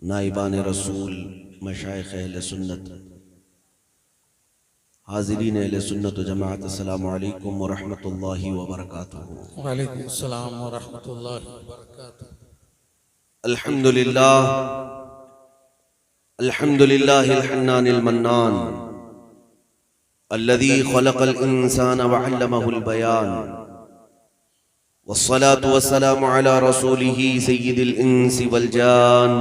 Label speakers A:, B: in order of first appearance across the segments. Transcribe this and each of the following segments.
A: नाइबान रसूल, मशाइख अहले सुन्नत, हाज़िरीन अहले सुन्नत व जमाअत, अस्सलामु अलैकुम व रहमतुल्लाहि व बरकातुहू।
B: वालेकुम अस्सलाम व रहमतुल्लाहि व बरकातुहू।
A: अल्हम्दुलिल्लाह अल्हम्दुलिल्लाहिल हन्नानिल मन्नान अल्लज़ी खलक़ल इंसान व अल्लमहुल बयान वस्सलातु वस्सलामु अला रसूलिही सय्यिदिल इंसी वल जान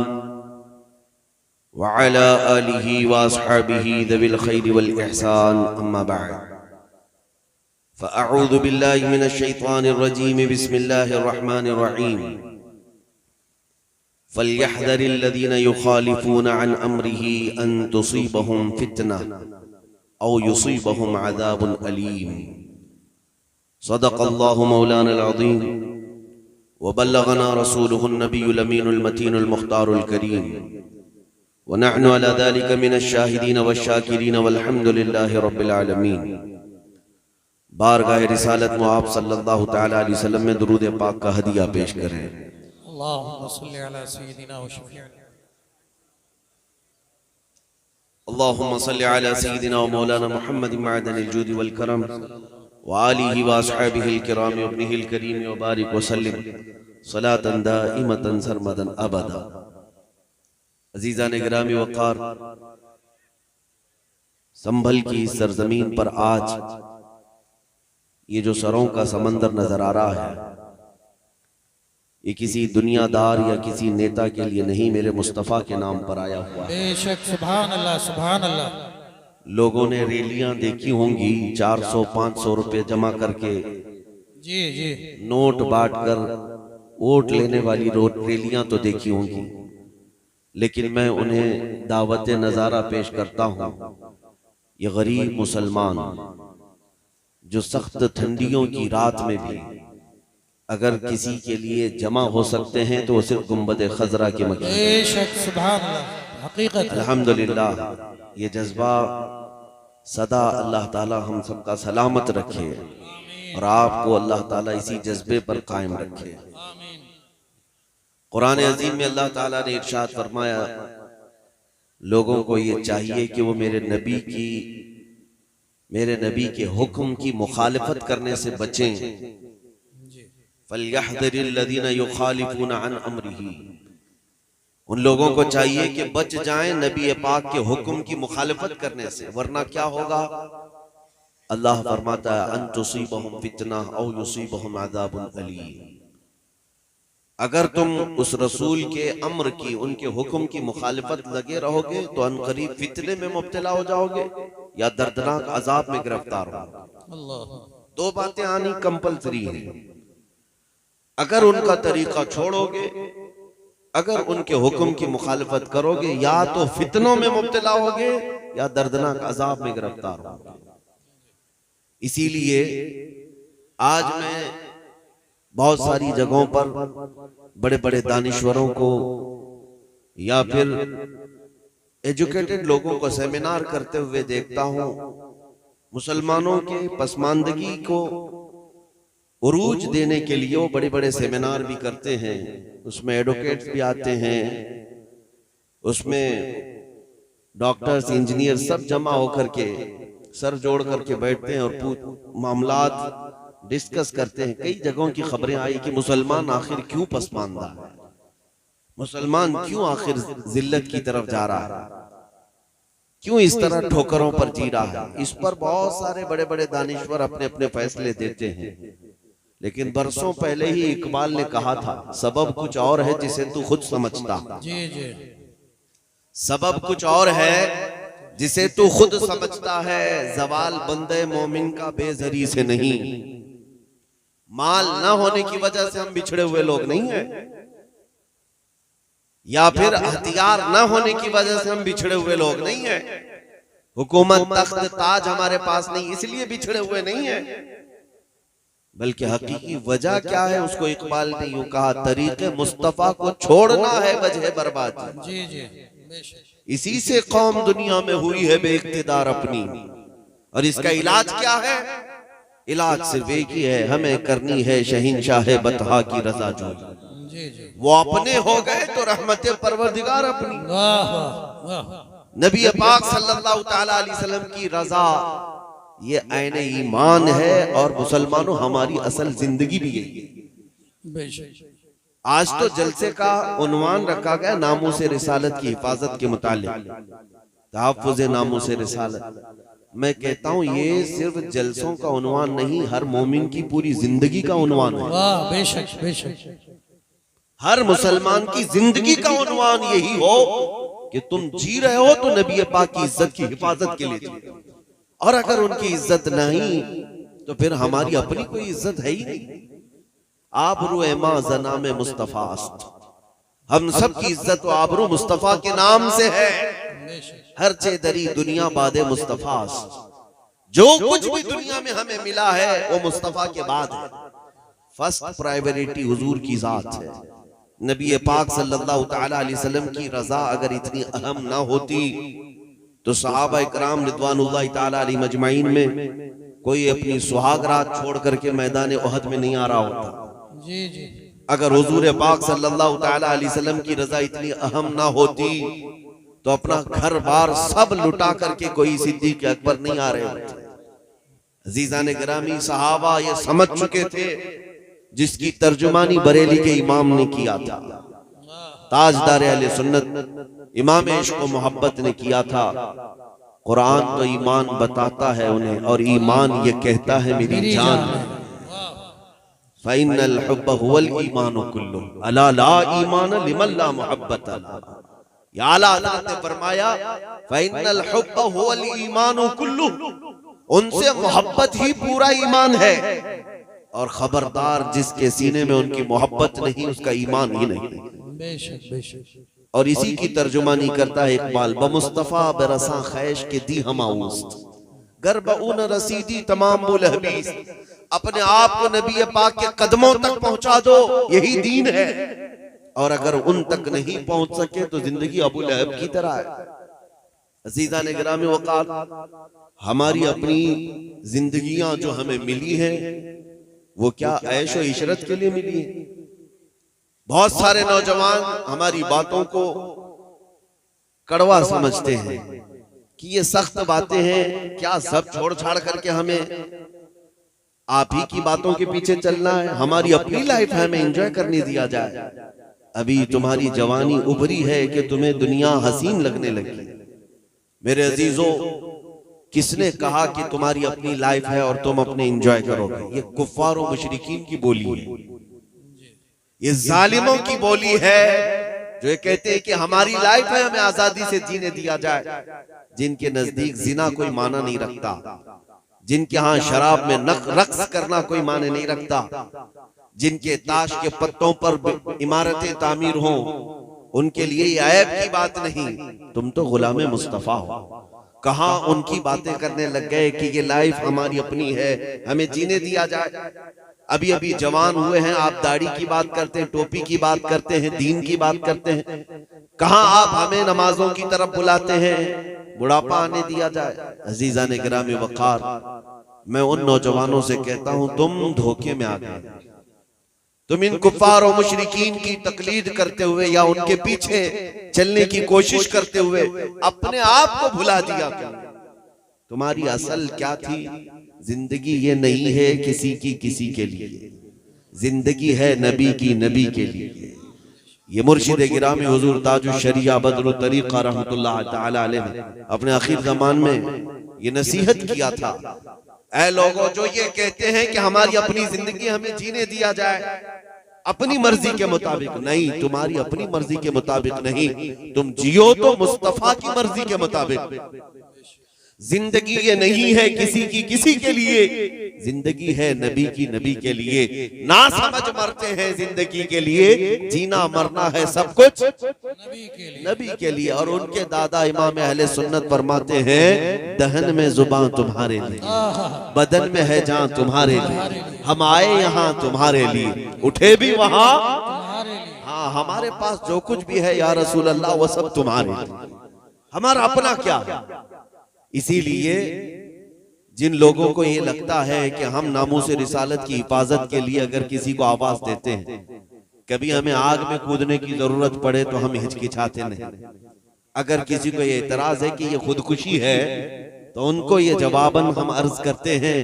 A: व अला आलिही व अस्हाबिही ज़विल खैरि वल इहसान, अम्मा बअद। फ़अऊज़ु बिल्लाहि मिनश शैतानिर रजीम, बिस्मिल्लाहिर रहमानिर रहीम। फ़ल्यहज़रिल्लज़ीना युख़ालिफ़ूना अन अम्रिही अन तुसीबहुम फ़ित्नह औ युसीबहुम अज़ाबुन अलीम। सदक़ल्लाहु मौलानल अज़ीम व बल्लगना रसूलुहुन नबियुल अमीनुल मतीनुल मुख्तारुल करीम व नहनु अला ज़ालिका मिनश शाहिदीन वश्शाकिरीन वल्हम्दुलिल्लाहि रब्बिल आलमीन। बारगाह रिसालत में आप सल्लल्लाहु तआला अलैहि वसल्लम में दुरूद पाक का हदिया पेश करें।
B: अल्लाहुम्मा सल्लि अला सय्यिदिना व शफीअना
A: अल्लाहुम्मा सल्लि अला सय्यिदिना व मौलाना मुहम्मद मअदनिल जूदि वल करम व आलिहि व अस्हाबिहिल किराम व इब्निहिल करीम व बारिक व सल्लिम सलातन दाइमतन सरमदन अबदा। अजीज़ान गिरामी वक़ार, संभल की सरजमीन पर आज ये जो सरों का समंदर नजर आ रहा है, ये किसी दुनियादार या किसी नेता के लिए नहीं, मेरे मुस्तफ़ा के नाम पर आया हुआ है।
B: बेशक, सुभान अल्लाह सुभान अल्लाह।
A: लोगों ने रैलियां देखी होंगी, 400-500 रुपए जमा करके
B: जी जी
A: नोट बांट कर वोट लेने वाली रैलियां तो देखी होंगी, लेकिन मैं उन्हें दावत नज़ारा पेश करता हूँ। ये गरीब मुसलमान जो सख्त ठंडियों की रात में भी अगर किसी के लिए जमा हो सकते हैं तो वो सिर्फ गुंबद खजरा के मकीन।
B: बेशक, सुभान अल्लाह, हकीकत।
A: अल्हम्दुलिल्लाह, ये जज्बा सदा अल्लाह ताला हम सबका सलामत रखे और आपको अल्लाह ताला इसी जज्बे पर कायम रखे। कुरान अजीम में अल्लाह ताला ने इरशाद फरमाया, लोगों को ये चाहिए कि वो मेरे नबी के हुक्म की मुखालिफत करने से बचें। फल्यहज़रिल्लज़ीना युख़ालिफ़ूना अन अम्रिही, उन लोगों को चाहिए कि बच जाएं नबी पाक के हुक्म की मुखालिफत करने से, वरना क्या होगा? अल्लाह फरमाता है अन तुसीबहुम फितना औ युसीबहुम अज़ाबुन अलीम। अगर तुम उस रसूल के अम्र की, उनके हुक्म की मुखालिफत लगे रहोगे तो अनकरीब फितने में मुब्तला हो जाओगे या दर्दनाक अजाब में गिरफ्तार होगे। दो बातें आनी कंपलसरी है। अगर उनका तरीका छोड़ोगे, अगर उनके हुक्म की मुखालिफत करोगे, या तो फितनों में मुब्तला होगे या दर्दनाक अजाब में गिरफ्तार होगे। इसीलिए आज मैं बहुत सारी जगहों पर बड़े बड़े दानिश्वरों को या फिर एजुकेटेड लोगों को सेमिनार करते हुए देखता हूं। मुसलमानों के पसमानदगी को उरूज देने के लिए वो बड़े बड़े सेमिनार भी करते हैं, उसमें एडवोकेट्स भी आते हैं, उसमें डॉक्टर्स, इंजीनियर सब जमा होकर के सर जोड़ करके बैठते हैं और मामलात डिस्कस करते हैं। कई जगहों की खबरें आई कि मुसलमान आखिर क्यों पसमानदा है, मुसलमान क्यों आखिर जिल्लत की तरफ जा रहा है, क्यों इस तरह ठोकरों पर जी रहा है। इस पर बहुत सारे बड़े बड़े दानिश्वर अपने अपने फैसले देते हैं, लेकिन बरसों पहले ही इकबाल ने कहा था, सबब कुछ और है जिसे तू खुद समझता।
B: जी जी,
A: सबब कुछ और है जिसे तू खुद समझता है, जवाल बंदे मोमिन का बेजरी से नहीं। माल न होने की वजह से हम बिछड़े हुए लोग नहीं हैं, या फिर हथियार न होने की वजह से हम बिछड़े हुए लोग नहीं हैं। हुकूमत, तख्त, ताज हमारे पास नहीं इसलिए बिछड़े हुए नहीं हैं, बल्कि हकीकी वजह क्या है उसको इकबाल ने यूं कहा, तरीके मुस्तफा को छोड़ना है वजह बर्बादी।
B: जी जी,
A: इसी से कौम दुनिया में हुई है बेइख्तिदार अपनी, और इसका इलाज क्या है? इलाज सिर्फ एक ही है, हमें करनी है शहींशाह बतहा की रजा जो।
B: जी जी
A: वो अपने हो गए तो रहमत परवरदिगार अपनी।
B: वाह वाह वाह
A: नबी पाक सल्लल्लाहु ताला अलैहि वसल्लम की रजा ये आईने ईमान है, और मुसलमानों हमारी असल जिंदगी भी यही है।
B: बेशक
A: आज तो जलसे का उन्वान रखा गया नामूस रिसालत की हिफाजत के मुतालिक, तहफ्फुज़ नामूस रिसालत। मैं कहता हूँ ये सिर्फ जलसों का उन्वान नहीं, हर मोमिन की पूरी जिंदगी का उन्वान है।
B: वाह बेशक बेशक
A: हर मुसलमान की जिंदगी का उन्वान यही हो कि तुम जी रहे हो तो नबी पाक की इज्जत की हिफाजत के लिए जी रहे हो, और अगर उनकी इज्जत नहीं तो फिर हमारी अपनी कोई इज्जत है ही नहीं। आबरू एमा जनाम मुस्तफास्त, हम सब की इज्जत आबरू मुस्तफा के नाम से है। हर चे दरी दुनिया बादे मुस्तफास्त, जो कुछ भी दुनिया में हमें मिला है वो मुस्तफा के बाद है। फर्स्ट प्रायोरिटी हुजूर की जात है। नबी पाक सल्लल्लाहु ताला अलैहि वसल्लम की रजा अगर इतनी अहम ना होती तो सहाबा इकराम रिदवानुल्लाह ताला अलैहि मजमाइन में कोई अपनी सुहाग रात छोड़ करके मैदान उहद में नहीं आ रहा होता।
B: जी जी
A: अगर हुजूर पाक सल्लल्लाहु ताला अलैहि वसल्लम की रजा इतनी अहम ना होती तो अपना घर बार सब लुटा करके कोई सिद्दीक अकबर नहीं आ रहे होते। अजीजान गिरामी, सहाबा ये समझ चुके थे जिसकी तर्जुमानी बरेली के इमाम ने किया था, ताजदार अहले सुन्नत इमाम इश्क व मोहब्बत ने किया था। कुरान तो ईमान बताता है उन्हें, और ईमान ये कहता है मेरी जान फ़इन्नल हुब्ब हुवल ईमानु कुल्लु अला ला ईमान लिमन ला मुहब्बत अला। या आला हज़रत ने फरमाया फ़इन्नल हुब्ब हुवल ईमानु कुल्लु, उनसे मोहब्बत ही पूरा ईमान है, और खबरदार जिसके सीने में उनकी मोहब्बत नहीं उसका ईमान ही नहीं।
B: बेशक बेशक
A: और इसी की तर्जुमानी करता है इकबाल, बमुस्तफा बरसा खैश के दी हमाउस्त गर्ब उन रसीदी तमाम बुल हबीस। अपने आप को नबी पाक के कदमों तक पहुंचा दो, यही दीन है। और अगर उन तक नहीं पहुंच सके तो जिंदगी अबू लहब की तरह है। अज़ीज़ान गिरामी वक़ार, हमारी अपनी जिंदगियां जो हमें मिली हैं वो क्या ऐश और इशरत के लिए मिली है? बहुत सारे नौजवान हमारी बातों को कड़वा समझते हैं कि ये सख्त बातें हैं, क्या सब छोड़ छाड़ करके हमें आप ही की बातों के पीछे चलना है? हमारी अपनी लाइफ है, हमें एंजॉय करने दिया जाए। अभी तुम्हारी जवानी उभरी है कि तुम्हें दुनिया हसीन लगने लगी। मेरे अजीजों, किसने कहा कि तुम्हारी अपनी लाइफ है और तुम अपने एंजॉय करोगे? ये कुफ्फार और मुशरिकीन की बोली है, ये जालिमों की बोली है जो ये कहते हैं कि हमारी लाइफ है, हमें आजादी से जीने दिया जाए। जिनके नजदीक जिना कोई माना नहीं रखता, जिनके यहाँ शराब में रक्स करना कोई माने नहीं रखता, जिनके ताश के पत्तों पर इमारतें तामीर हों, उनके लिए ये ऐब की बात नहीं। तुम तो गुलामे मुस्तफा हो। कहाँ उनकी बातें करने लग गए कि ये लाइफ हमारी अपनी है, हमें जीने दिया जाए। अभी अभी जवान हुए हैं, आप दाढ़ी की बात करते हैं, टोपी की बात करते हैं, दीन की बात करते हैं। कहाँ आप हमें नमाजों की तरफ बुलाते हैं, बुढ़ापा आने दिया जाए। अजीजान गिरामी वक़ार, मैं उन नौजवानों से कहता हूं तुम धोखे में आ गए। तुम इन कुफ्फार और मुशरिकीन की तकलीद करते हुए या उनके पीछे चलने की कोशिश करते हुए अपने आप को भुला दिया। तुम्हारी असल क्या थी? जिंदगी ये नहीं है किसी के लिए, जिंदगी है नबी के लिए। ये मुर्शिद गिरामी हुजूर ताजुल शरिया बदरुल तरीक़ा रहमतुल्लाह तआला अलैह ने अपने आखिर ज़मान में ये नसीहत किया था, ऐ लोगों जो ये कहते हैं कि हमारी अपनी जिंदगी हमें जीने दिया जाए अपनी मर्जी के मुताबिक, नहीं, तुम्हारी अपनी मर्जी के मुताबिक नहीं, तुम जियो तो मुस्तफा की मर्जी के मुताबिक। जिंदगी ये नहीं है किसी के लिए, जिंदगी है नबी के लिए। ना समझ मरते हैं जिंदगी के लिए, जीना मरना है सब कुछ नबी के लिए। और उनके दादा इमाम अहले सुन्नत फरमाते हैं, दहन में जुबान तुम्हारे लिए, बदन में है जान तुम्हारे लिए, हम आए यहाँ तुम्हारे लिए, उठे भी वहाँ। हाँ, हमारे पास जो कुछ भी है या रसूल अल्लाह वो सब तुम्हारे लिए, हमारा अपना क्या। इसीलिए जिन लोगों को ये लगता है कि हम नामूस रिसालत की हिफाजत के लिए अगर किसी को आवाज देते हैं, कभी हमें आग में कूदने की जरूरत पड़े तो हम हिचकिचाते नहीं। अगर किसी को ये एतराज है कि ये खुदकुशी है तो उनको ये जवाबन हम अर्ज करते हैं,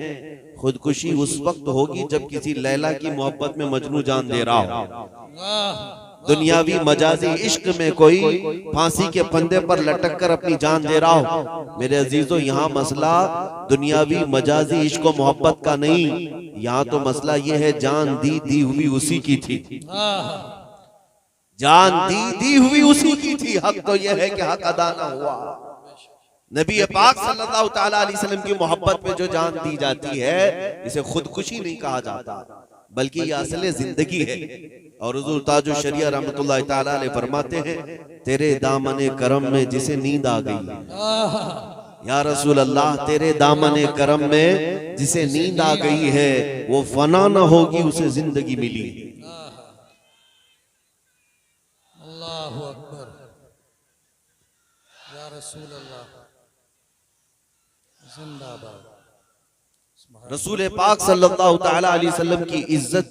A: खुदकुशी उस वक्त होगी जब किसी लैला की मोहब्बत में मजनू जान दे रहा हो। दुनियावी मजाजी इश्क में कोई फांसी के फंदे पर लटक कर अपनी जान दे रहा हो। मेरे अजीजों, यहाँ मसला दुनियावी मजाजी इश्क और मोहब्बत का नहीं, यहाँ तो मसला ये है जान दी हुई उसी की थी। जान दी हुई उसी की थी। हक तो यह है कि हक अदा ना हुआ। नबी पाक सल्लल्लाहु तआला अलैहि वसल्लम की मोहब्बत में जो जान दी जाती है इसे खुदकुशी नहीं कहा जाता, बल्कि ये असले जिंदगी है। और हुजूर ताजुल शरिया रहमतुल्लाह तआला अलैह फरमाते हैं, तेरे दामने करम में जिसे नींद आ गई, या रसूल अल्लाह, तेरे दामने करम में जिसे नींद आ गई है वो फना न होगी, उसे जिंदगी मिली।
B: अल्लाहु अकबर, या रसूल अल्लाह, जिंदाबाद।
A: रसूल पाक सल्लल्लाहु तआला अलैहि वसल्लम की इज्जत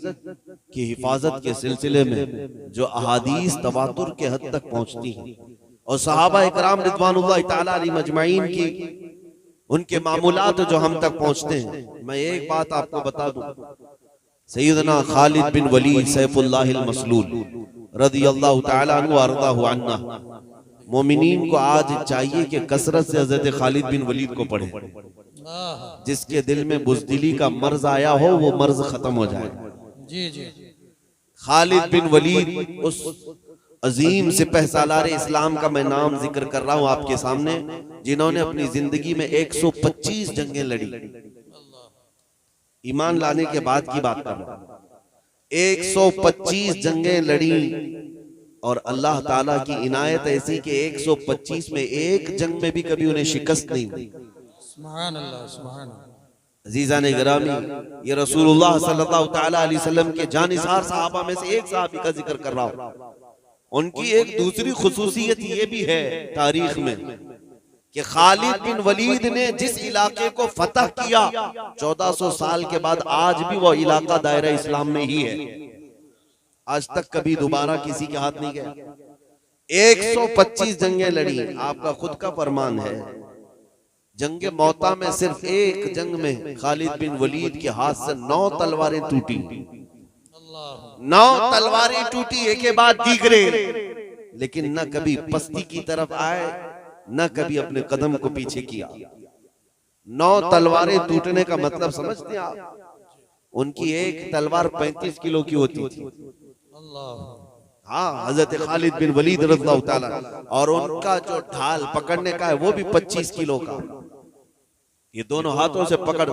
A: की हिफाजत के सिलसिले में जो अहादीस तवातुर के हद तक पहुंचती हैं और सहाबा इकराम रिदवानुल्लाह तआला अलैहिम अजमाइन की उनके मामूलात जो हम तक पहुंचते हैं, मैं एक बात आपको बता दूं, सैयदना खालिद बिन वलीद सैफुल्लाहिल मसलूल रदियल्लाहु तआला अन्हु अरदाहु अन्ना, मोमिनीन को आज चाहिए कि कसरत से हजरत खालिद बिन वलीद को पढ़े। जिसके दिल में बुज़दिली का मर्ज आया हो वो मर्ज खत्म हो जाए।
B: जी जी।
A: खालिद बिन वलीद उस अजीम सिपह सालार इस्लाम का मैं नाम जिक्र कर रहा हूं आपके सामने, जिन्होंने अपनी जिंदगी में 125 जंगें लड़ी। ईमान लाने के बाद की बात कर रहा हूं, 125 जंगें लड़ी और अल्लाह ताला की इनायत ऐसी कि 125 में एक जंग में भी कभी उन्हें शिकस्त नहीं हुई।
B: सुभान अल्लाह, सुभान अल्लाह।
A: अजीजा ने गिरामी, ये रसूलुल्लाह सल्लल्लाहु तआला अलैहि वसल्लम के जानिसार सहाबा में से एक सहाबी का जिक्र कर रहा हूं। उनकी एक दूसरी खुसूसियत ये भी है तारीख में कि खालिद बिन वलीद ने जिस इलाके को फतह किया 1400 साल के बाद आज भी वो इलाका दायरा इस्लाम में ही है। आज तक कभी दोबारा किसी के हाथ नहीं गया। 125 जंगें लड़ी। आपका खुद का फरमान है, जंगे मौता में सिर्फ एक जंग में खालिद बिन वलीद के हाथ से 9 तलवारें टूटी। 9 तलवारें टूटी एक के बाद दीगरे, लेकिन न कभी पस्ती की तरफ आए न कभी अपने कदम को पीछे किया। 9 तलवारें टूटने का मतलब समझते हैं आप? उनकी एक तलवार 35 किलो की होती थी। हाँ, हजरत खालिद बिन वलीद रज़ियल्लाहु ताला, और उनका जो ढाल पकड़ने का है वो भी 25 किलो का। ये दोनों हाथों से पकड़,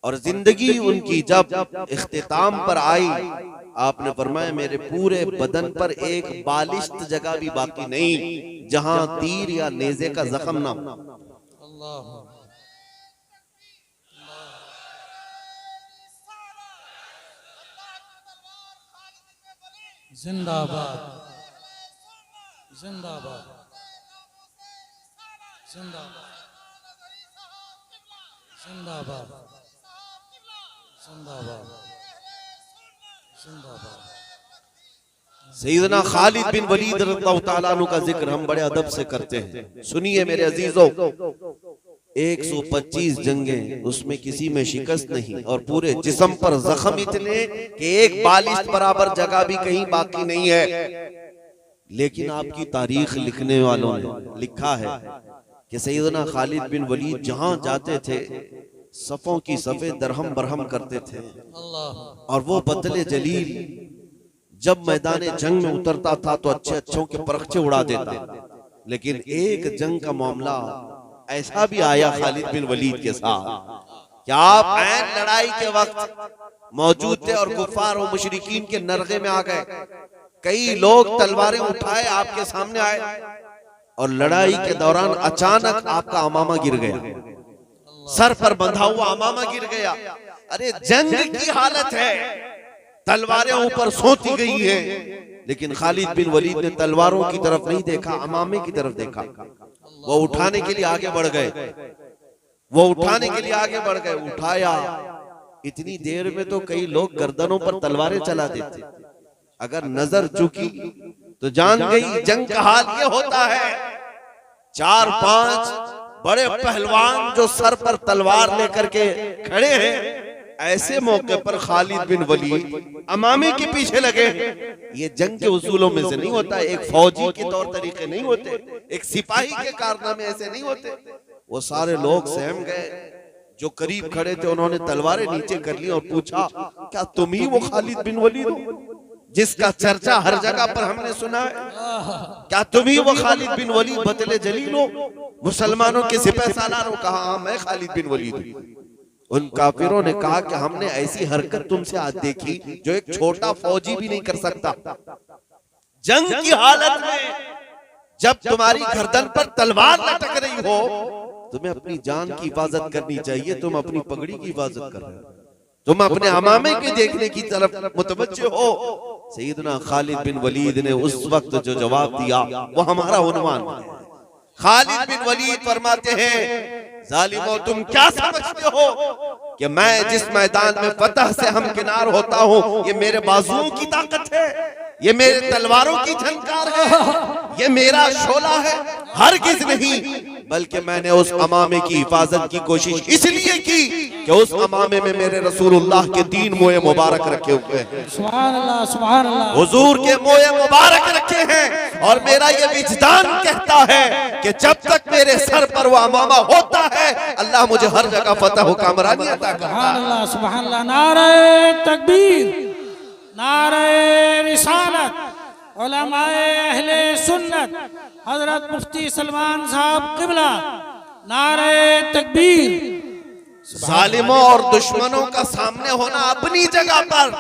A: और जिंदगी उनकी जब इख्तिताम पर आई, आपने फरमाया मेरे पूरे बदन पर एक बालिश्त जगह भी बाकी नहीं जहां तीर या नेज़े का जख्म ना हो।
B: जिंदाबाद, जिंदाबाद, जिंदाबाद, जिंदाबाद, जिंदाबाद, जिंदाबाद।
A: सैयदना खालिद बिन वलीद रज़ियल्लाहु ताला अन्हु का जिक्र हम बड़े अदब से करते हैं। सुनिए मेरे अजीजों, 125 जंगें, उसमें किसी में शिकस्त नहीं और पूरे जिस्म पर जख्म इतने कि एक बालिश बराबर जगह भी कहीं बाकी नहीं है। लेकिन आपकी तारीख लिखने वालों ने लिखा है कि सैयदना खालिद बिन वलीद जहां जाते थे सफों की सफे दरहम बरहम करते थे, और वो बदले जलील जब मैदान जंग में उतरता था तो अच्छे अच्छों के परखचे उड़ा देता। लेकिन एक जंग का मामला ऐसा भी आया खालिद बिन वलीद के साथ कि आप ऐन लड़ाई के वक्त मौजूद थे और कुफार और मुशरिकीन के नरगे में आ गए। कई लोग तलवारें उठाए आपके सामने आए और लड़ाई के दौरान अचानक आपका अमामा गिर गया, सर पर बंधा हुआ अमामा गिर गया। अरे जंग की हालत है, तलवारें ऊपर सोती गई हैं, लेकिन खालिद बिन वलीद ने तलवारों की तरफ नहीं देखा, अमामे की तरफ देखा। वो उठाने के लिए आगे बढ़ गए, वो उठाने के लिए आगे बढ़ गए, उठाया। इतनी देर में तो कई लोग गर्दनों पर तलवारें चला देते, अगर नजर चुकी तो जान गई जंग का हाल ये होता है। 4-5 बड़े पहलवान जो सर पर तलवार लेकर के खड़े हैं, ऐसे मौके पर खालिद बिन वलीद अमामे के पीछे लगे। ये जंग के उसूलों में से नहीं होता, एक फौजी के तौर तरीके नहीं होते, एक सिपाही के कारनामे ऐसे नहीं होते। वो सारे लोग सहम गए, जो करीब खड़े थे उन्होंने तलवारें नीचे कर ली और पूछा, क्या तुम ही वो खालिद बिन वलीद हो जिसका चर्चा हर जगह पर हमने सुना है? क्या तुम ही वो खालिद बिन वलीद बतले जलील हो, मुसलमानों के सिपह सालार हो? कहा हाँ मैं खालिद बिन वलीद हूं। उन काफिरों ने कहा कि हमने ऐसी हरकत तुमसे आज देखी जो एक छोटा फौजी भी नहीं कर सकता। जंग की हालत में जब तुम्हारी गर्दन पर तलवार लटक रही हो, तुम्हें अपनी जान की हिफाजत करनी चाहिए, तुम अपनी पगड़ी की हिफाजत कर रहे हो, तुम अपने अमामे के देखने की तरफ मुतवज्जे हो। सैयदना खालिद बिन वलीद ने उस वक्त जो जवाब दिया वो हमारा उन्वान है। खालिद बिन वलीद फरमाते हैं, जालिमो तुम क्या समझते हो कि मैं जिस मैदान में फतह से हमकिनार होता हूँ, ये मेरे बाजुओं की ताकत है, ये मेरे तलवारों की झनकार है, ये मेरा शोला है? हरगिज़ नहीं, बल्कि मैंने उस अमामे की हिफाजत की कोशिश इसलिए की कि उस अमामे में मेरे रसूलुल्लाह के 3 मोए मुबारक रखे हुए हैं।
B: सुभान अल्लाह, सुभान अल्लाह।
A: हुजूर के मोए मुबारक रखे हैं और मेरा ये विजदान कहता है कि जब तक मेरे सर पर वो अमामा होता है, अल्लाह मुझे हर जगह फतह व कामरानी अता करता है।
B: सुभान अल्लाह, सुभान अल्लाह। नारे तकबीर, नारे रिसालत, उलमाए अहले सुन्नत, हजरत मुफ्ती सलमान साहब किबला, नारे तकबीर।
A: जालिमों और दुश्मनों का सामने होना अपनी जगह पर,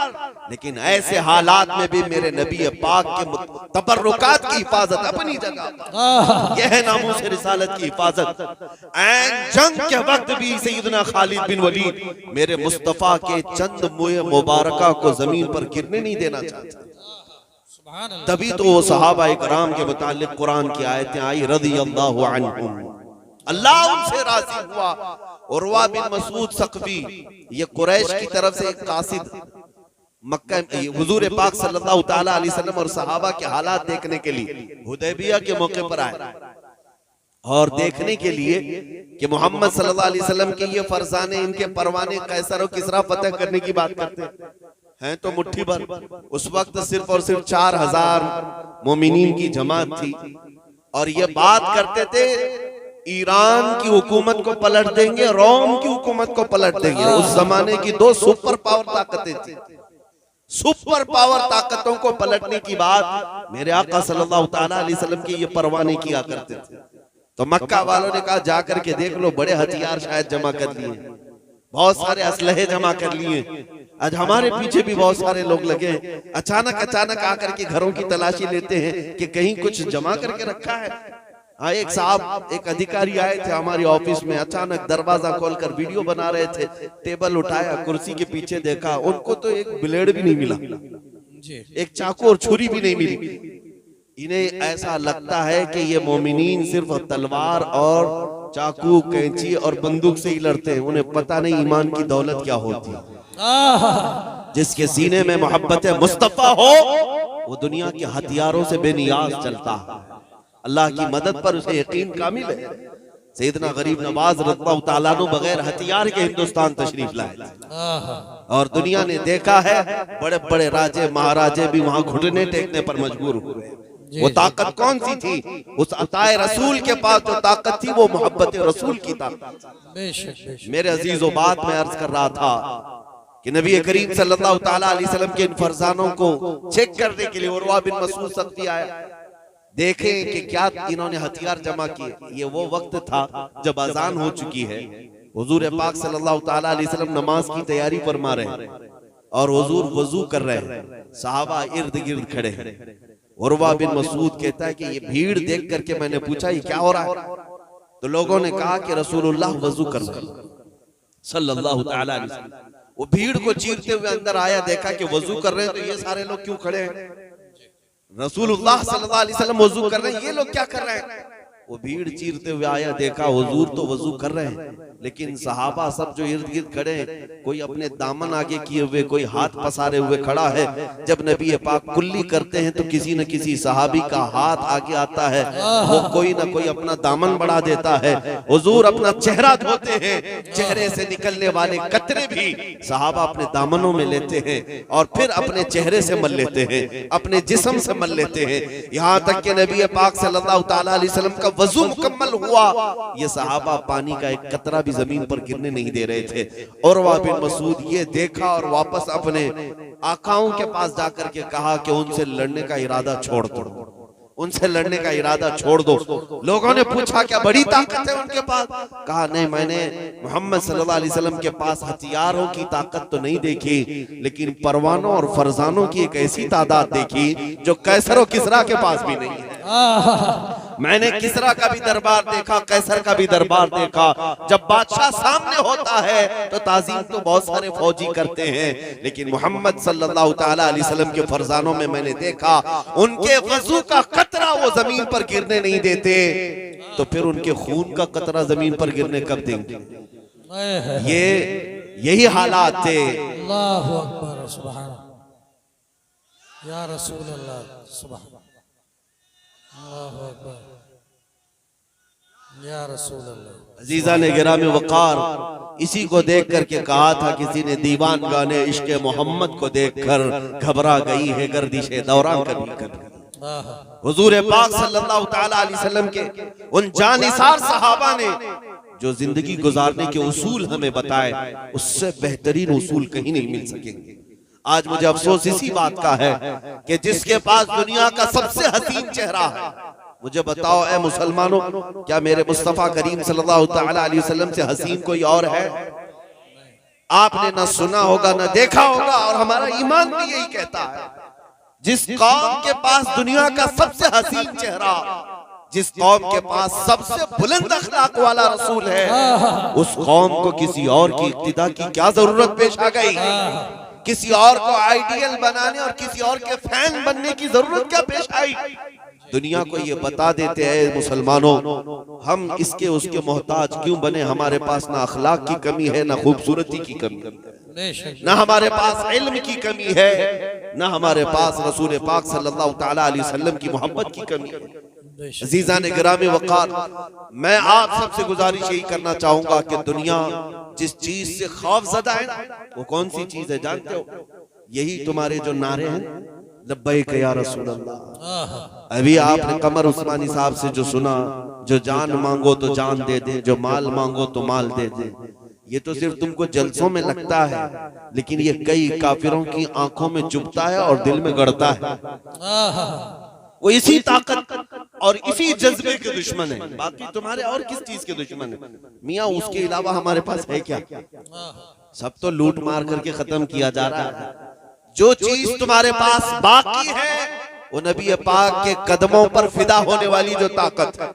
A: लेकिन ऐसे हालात में भी मेरे नबी पाक के तबर्रुकात की हिफाजत अपनी जगह पर। यह है नामूस रिसालत की हिफाजत। ऐन जंग के वक्त भी सैयदना खालिद बिन वलीद मेरे मुस्तफा के चंद मुए मुबारका को जमीन पर गिरने नहीं देना चाहते। तभी तो वो सहाबा इकराम के मुतालिक कुरान की आयतें आई, रज़ियल्लाहु अन्हुम, अल्लाह उनसे राजी हुआ। उर्वा बिन मसूद सक़फ़ी, ये कुरैश की तरफ से एक कासिद मक्का हुजूर पाक सल्लल्लाहु तआला अलैहि वसल्लम और सहाबा के हालात देखने के लिए हुदैबिया के मौके पर आए और देखने के लिए कि मोहम्मद सल्लल्लाहु अलैहि वसल्लम के ये फरजाने, इनके परवाने कैसर और किसरा फतह करने की बात करते हैं तो मुट्ठी भर। उस वक्त सिर्फ और सिर्फ 4000 मोमिनीन की जमात थी और ये बात करते थे ईरान की हुकूमत को पलट देंगे, रोम की हुकूमत को पलट देंगे। उस जमाने की 2 सुपर पावर ताकतें थी। सुपर पावर ताकतों को पलटने की बात मेरे आका सल्लल्लाहु तआला अलैहि वसल्लम के ये परवाने किया करते थे। तो मक्का वालों ने कहा जाकर के देख लो, बड़े हथियार शायद जमा कर लिए, बहुत सारे असलहे जमा कर लिए, आज हमारे पीछे भी बहुत सारे लोग लगे। अचानक आकर के घरों की तलाशी लेते हैं कि कहीं कुछ जमा करके रखा है। हाँ, एक साहब, एक अधिकारी आए थे हमारी ऑफिस में, अचानक दरवाजा खोलकर वीडियो बना रहे थे, टेबल उठाया, कुर्सी के पीछे देखा, उनको तो एक ब्लेड भी नहीं मिला, एक चाकू और छुरी भी नहीं मिली। इन्हें ऐसा लगता है कि ये मोमिनीन सिर्फ तलवार और चाकू, कैंची और बंदूक से ही लड़ते हैं, उन्हें पता नहीं ईमान की दौलत क्या होती है। जिसके सीने में मोहब्बत मुस्तफा हो वो दुनिया के हथियारों से बेनियाज चलता है। अल्लाह की मदद पर उसे यकीन कामिल है। सैयदना गरीब नवाज रज़ियल्लाहु ताला अन्हु बगैर हथियार के हिंदुस्तान तशरीफ लाए और दुनिया ने देखा है बड़े बड़े राजे महाराजे भी वहां घुटने टेकने पर मजबूर हुए। वो ताकत कौन सी थी? उस अताए रसूल के पास जो ताकत थी वो मोहब्बत रसूल की ताकत। मेरे अजीजों, बात में अर्ज कर रहा था कि नबी करीम सल्लल्लाहु ताला अलैहि वसल्लम के इन फरजानों को चेक करने के लिए उर्वा बिन मसूद सक़फ़ी आया। देखें कि क्या इन्होंने हथियार जमा किए। ये वो वक्त था जब अजान हो चुकी है, हुजूर पाक सल्लल्लाहु ताला अलैहि वसल्लम नमाज की तैयारी फरमा रहे हैं और हुजूर वजू कर रहे हैं, सहाबा इर्द गिर्द खड़े हैं। उर्वा बिन मसूद कहता है कि ये भीड़ देख करके मैंने पूछा ये क्या हो रहा है? तो लोगों ने कहा कि रसूलुल्लाह वजू कर रहे हैं सल्लल्लाहु ताला अलैहि वसल्लम। वो भीड़ को चीरते हुए अंदर आया, देखा कि वजू कर रहे हैं, तो ये सारे लोग क्यों खड़े हैं? रसूलुल्लाह सल्लल्लाहु अलैहि वसल्लम वजू कर रहे हैं, ये लोग क्या कर रहे हैं? वो भीड़ चीरते हुए आया, देखा हुजूर तो वजू कर रहे हैं, लेकिन सहाबा सब जो इर्द गिर्द खड़े हैं, कोई अपने दामन आगे किए हुए, कोई हाथ पसारे हुए खड़ा है। जब नबी पाक कुल्ली करते हैं तो किसी न किसी सहाबी का हाथ आगे आता है, वो कोई ना कोई अपना दामन बढ़ा देता है। हुजूर अपना चेहरा धोते हैं, चेहरे से निकलने वाले कतरे भी सहाबा अपने दामनों में लेते हैं और फिर अपने चेहरे से मल लेते हैं, अपने जिस्म से मल लेते हैं, यहाँ तक कि नबी पाक सल्लल्लाहु ताला अलैहि वसल्लम का वजू मुकम्मल हुआ, ये सहाबा पानी का एक कतरा भी जमीन पर गिरने नहीं दे रहे थे। उरवा बिन मसूद ये देखा और वापस अपने आकाओं के पास जाकर के कहा कि उनसे लड़ने का इरादा छोड़ दो, उनसे लड़ने का इरादा छोड़ दो। लोगों ने पूछा क्या बड़ी ताकत है उनके पास? कहा नहीं, मैंने मोहम्मद सल्लल्लाहु अलैहि वसल्लम के पास हथियारों की ताकत तो नहीं देखी, लेकिन परवानों और फरजानों की एक ऐसी तादाद देखी जो कैसर और किसरा के पास भी नहीं है। मैंने किसरा का भी दरबार देखा, कैसर का भी दरबार देखा। जब बादशाह सामने होता है तो ताजीम तो बहुत सारे फौजी करते हैं, लेकिन मोहम्मद सल्लल्लाहु ताला अलैहि वसल्लम के फरजानों में मैंने देखा उनके वजू का कतरा वो जमीन पर गिरने नहीं देते, तो फिर उनके खून का कतरा जमीन पर गिरने कब देंगे? यही हालात थे।
B: अल्लाहु अकबर, सुभान या रसूल अल्लाह, सुभान अल्लाहु अकबर या रसूल अल्लाह।
A: अजीजा ने गिरामी वकार इसी को देख करके कहा था, किसी ने दीवान गाने इश्क मोहम्मद को देखकर घबरा गई है गर्दिशे दौरान कभी कभी। हुजूर पाक सल्लल्लाहु ताला अलैहि वसल्लम के उन जानिसार सहाबा ने जो जिंदगी गुजारने के उसूल हमें बताए, उससे बेहतरीन उसूल कहीं नहीं मिल सकेंगे। आज मुझे अफसोस इसी बात का है कि जिसके पास दुनिया का सबसे हसीन चेहरा है, मुझे बताओ ए मुसलमानों, क्या मेरे मुस्तफा करीम सल्लल्लाहु ताला अलैहि वसल्लम से हसीन कोई और है? आपने ना सुना होगा ना देखा होगा, और हमारा ईमान भी यही कहता है, जिस कौम के पास दुनिया का सबसे हसीन चेहरा, जिस कौम के पास सबसे बुलंद अखलाक वाला रसूल है, उस कौम को किसी और की इक्तिदा की क्या जरूरत पेश आ गई? किसी और को आइडियल बनाने और किसी और के फैन बनने की जरूरत क्या पेश आई? दुनिया को ये बता देते हैं मुसलमानों, हम इसके उसके मोहताज क्यों बने? हमारे पास ना अखलाक की कमी है, ना खूबसूरती की कमी है, ना हमारे पास इल्म की कमी है, ना हमारे पास रसूल पाक सल्लल्लाहु ताला अलैहि वसल्लम की मोहब्बत की कमी है। अजीजा ने गिरामी वकार, मैं आप सबसे गुजारिश यही करना चाहूंगा कि दुनिया जिस चीज से खौफजदा है, वो कौन सी चीज है जानते हो? यही तुम्हारे जो नारे हैं, लब्बैक या रसूल अल्लाह। अभी आपने कमर उस्मानी साहब से जो सुना, जो जान मांगो तो जान दे दे, जो माल मांगो तो माल दे दे, ये तो सिर्फ तुमको जलसों में लगता है, लेकिन ये कई काफिरों की आंखों में चुभता है और दिल में गड़ता है। वो इसी ताकत और इसी जज्बे के दुश्मन है, बाकी तुम्हारे और किस चीज के दुश्मन है? मियाँ उसके अलावा हमारे पास है क्या? सब तो लूट मार करके खत्म किया जा रहा है। जो चीज तुम्हारे पास बाकी है वो नबी पाक के कदमों पर फिदा होने वाली जो ताकत है,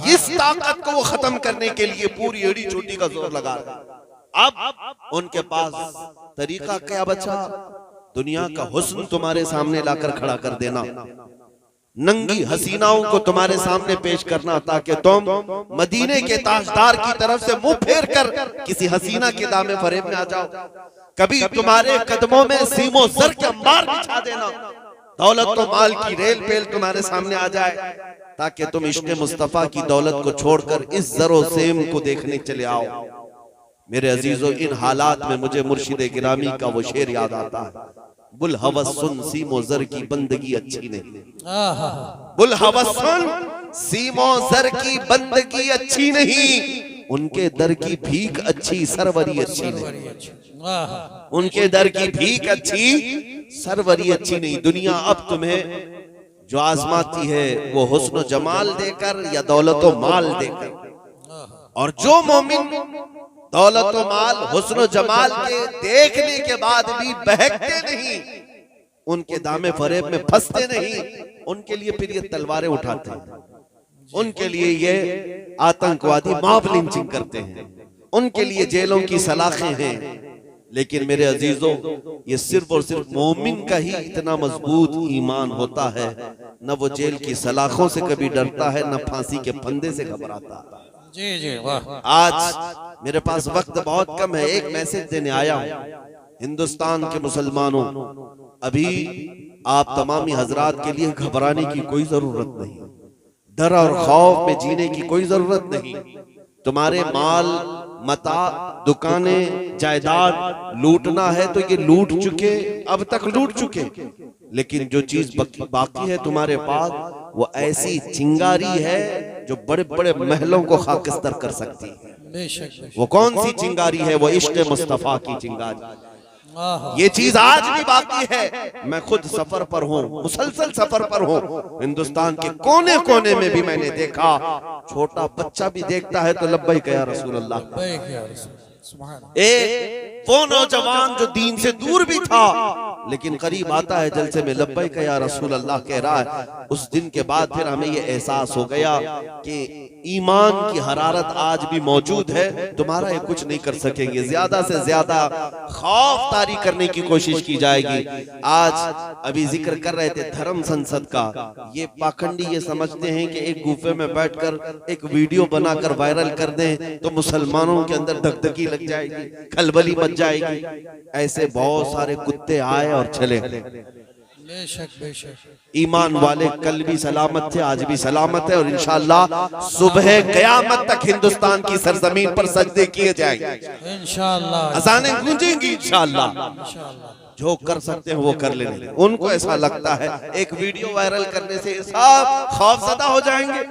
A: इस ताकत को वो खत्म करने के लिए पूरी एड़ी चोटी का जोर लगा रहा। अब उनके पास तरीका क्या बचा? दुनिया का हुस्न तुम्हारे सामने लाकर खड़ा कर देना, नंगी हसीनाओं को तुम्हारे सामने पेश करना, ताकि तुम मदीने के ताजदार की तरफ से मुंह फेर कर किसी हसीना के दामे फरेब में आ जाओ। कभी तुम्हारे कदमों में सीमो सर के अंबार बिछा देना, दौलत तो माल की रेल पेल तुम्हारे सामने आ जाए, ताकि तुम इश्क़ मुस्तफा की दौलत को छोड़कर इस जरो सेम को देखने चले आओ। मेरे अजीजों, इन हालात में मुझे मुर्शिद गिरामी का वो शेर याद आता है, बुल हवस सुन सीमो जर की बंदगी अच्छी नहीं, बुल हवस सुन सीमो जर की बंदगी अच्छी नहीं, उनके दर की भीख अच्छी सरवरी अच्छी नहीं, उनके दर की भीख अच्छी सरवरी अच्छी नहीं। दुनिया अब तुम्हें जो आजमाती है वो हुस्न जमाल देकर या दौलत माल देकर, और जो मोमिन दौलत माल हुस्न जमाल के देखने के बाद भी बहकते नहीं, उनके दामे फरेब में फंसते नहीं, उनके लिए फिर ये तलवारें उठाते हैं, उनके लिए ये आतंकवादी मॉब लिंचिंग करते हैं, उनके लिए जेलों की सलाखें हैं, लेकिन मेरे अजीजों, ये सिर्फ और सिर्फ मोमिन का ही इतना मजबूत ईमान होता है, न वो जेल की सलाखों से कभी डरता है, न फांसी के फंदे से घबराता है।
B: जी जी वाह।
A: आज मेरे पास वक्त बहुत कम है, एक मैसेज देने आया हूं हिंदुस्तान के मुसलमानों। अभी आप तमामी हजरात के लिए घबराने की कोई जरूरत नहीं, डर और खौफ में जीने की कोई जरूरत नहीं। तुम्हारे माल मता दुकानें जायदाद लूटना है तो ये लूट चुके, अब तक लूट चुके, लेकिन जो चीज बाकी है तुम्हारे पास वो ऐसी चिंगारी है जो बड़े बड़े महलों को खाकिस्तर कर सकती है।
B: बेशक
A: वो कौन सी चिंगारी है? वो इश्क मुस्तफा की चिंगारी। ये चीज आज भी बाकी है। मैं खुद सफर पर हूँ, मुसलसल सफर पर हूँ। हिंदुस्तान के कोने कोने में भी मैंने देखा, छोटा बच्चा भी देखता है तो लब्बैक या रसूल अल्लाह। एक वो नौजवान जो दीन से दूर भी था लेकिन करीब आता है जलसे में लब्बैक या रसूल अल्लाह कह रहा है। उस दिन के बाद फिर हमें ये एहसास हो गया कि ईमान की हरारत आज भी मौजूद है। तुम्हारा ये कुछ नहीं कर सकेंगे, ज्यादा से ज्यादा खौफ तारी करने की कोशिश की जाएगी। आज अभी जिक्र कर रहे थे धर्म संसद का। ये पाखंडी ये समझते हैं कि एक गुफे में बैठकर एक वीडियो बनाकर वायरल कर दें तो मुसलमानों के अंदर धकधकी लग जाएगी, खलबली मच जाएगी। ऐसे बहुत सारे कुत्ते आए और चले।
B: बेशक बेशक
A: ईमान वाले कल भी सलामत थे, आज भी सलामत है, और इंशाअल्लाह सुबह क़यामत तक हिंदुस्तान की सरजमीन पर सजदे किए जाएंगे
B: इंशाअल्लाह,
A: अज़ानें गूंजेंगी इंशाअल्लाह।
B: इंशाअल्लाह।
A: जो कर सकते हैं वो कर लेंगे। उनको ऐसा लगता है एक वीडियो वायरल करने से सब खौफज़दा हो जाएंगे।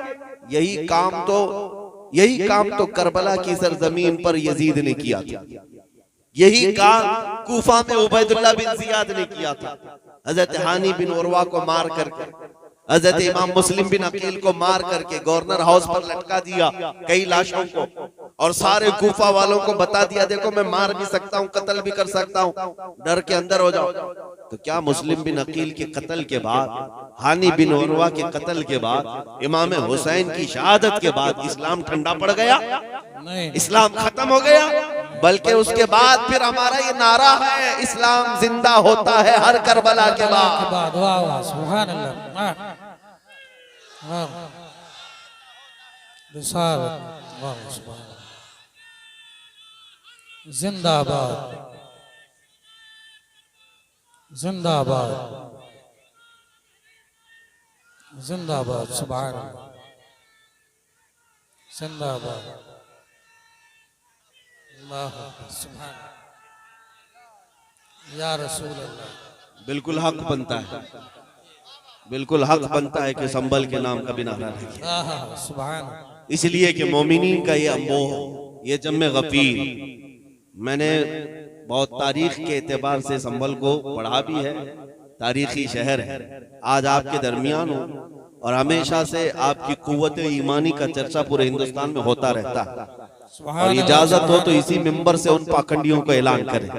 A: यही काम तो करबला की सरजमीन पर यजीद ने किया था। यही काम कूफा में उबैदुल्लाह बिन जियाद ने किया था। हजरत हानी बिन उरवा को मार करके, हजरत इमाम मुस्लिम बिन अकील को मार करके गवर्नर हाउस पर लटका दिया कई लाशों को, और सारे कूफा वालों को बता दिया देखो मैं मार भी सकता हूँ, कत्ल भी कर सकता हूँ, डर के अंदर हो जाओ। तो क्या मुस्लिम बिन अकील के कत्ल के बाद, हानी बिन उरवा के कत्ल के बाद, इमाम हुसैन की शहादत के बाद इस्लाम ठंडा पड़ गया?
B: नहीं,
A: इस्लाम खत्म हो गया? बल्कि उसके बाद फिर हमारा ये नारा है, इस्लाम जिंदा होता है हर करबला के बाद।
B: वाह वाह सुभान अल्लाह, वाह रिसालत, वाह सुभान अल्लाह। जिंदाबाद जिंदाबाद जिंदाबाद, सुभान अल्लाह, जिंदाबाद, अल्लाह सुभान या रसूल अल्लाह।
A: बिल्कुल हक बनता है, बिल्कुल हक बनता है कि संभल के नाम का बिना ना रहे।
B: सुभान,
A: इसलिए कि मोमिनीन का ये मोह, ये जम्मे गफीर, मैंने बहुत तारीख के एतबार से संभल को पढ़ा भी है, तारीखी शहर है। आज आपके दरमियान हो और हमेशा से आपकी कुव्वत ईमानी का चर्चा पूरे हिंदुस्तान में होता रहता है। और इजाजत हो तो इसी मिंबर से उन पाखंडियों को ऐलान करें,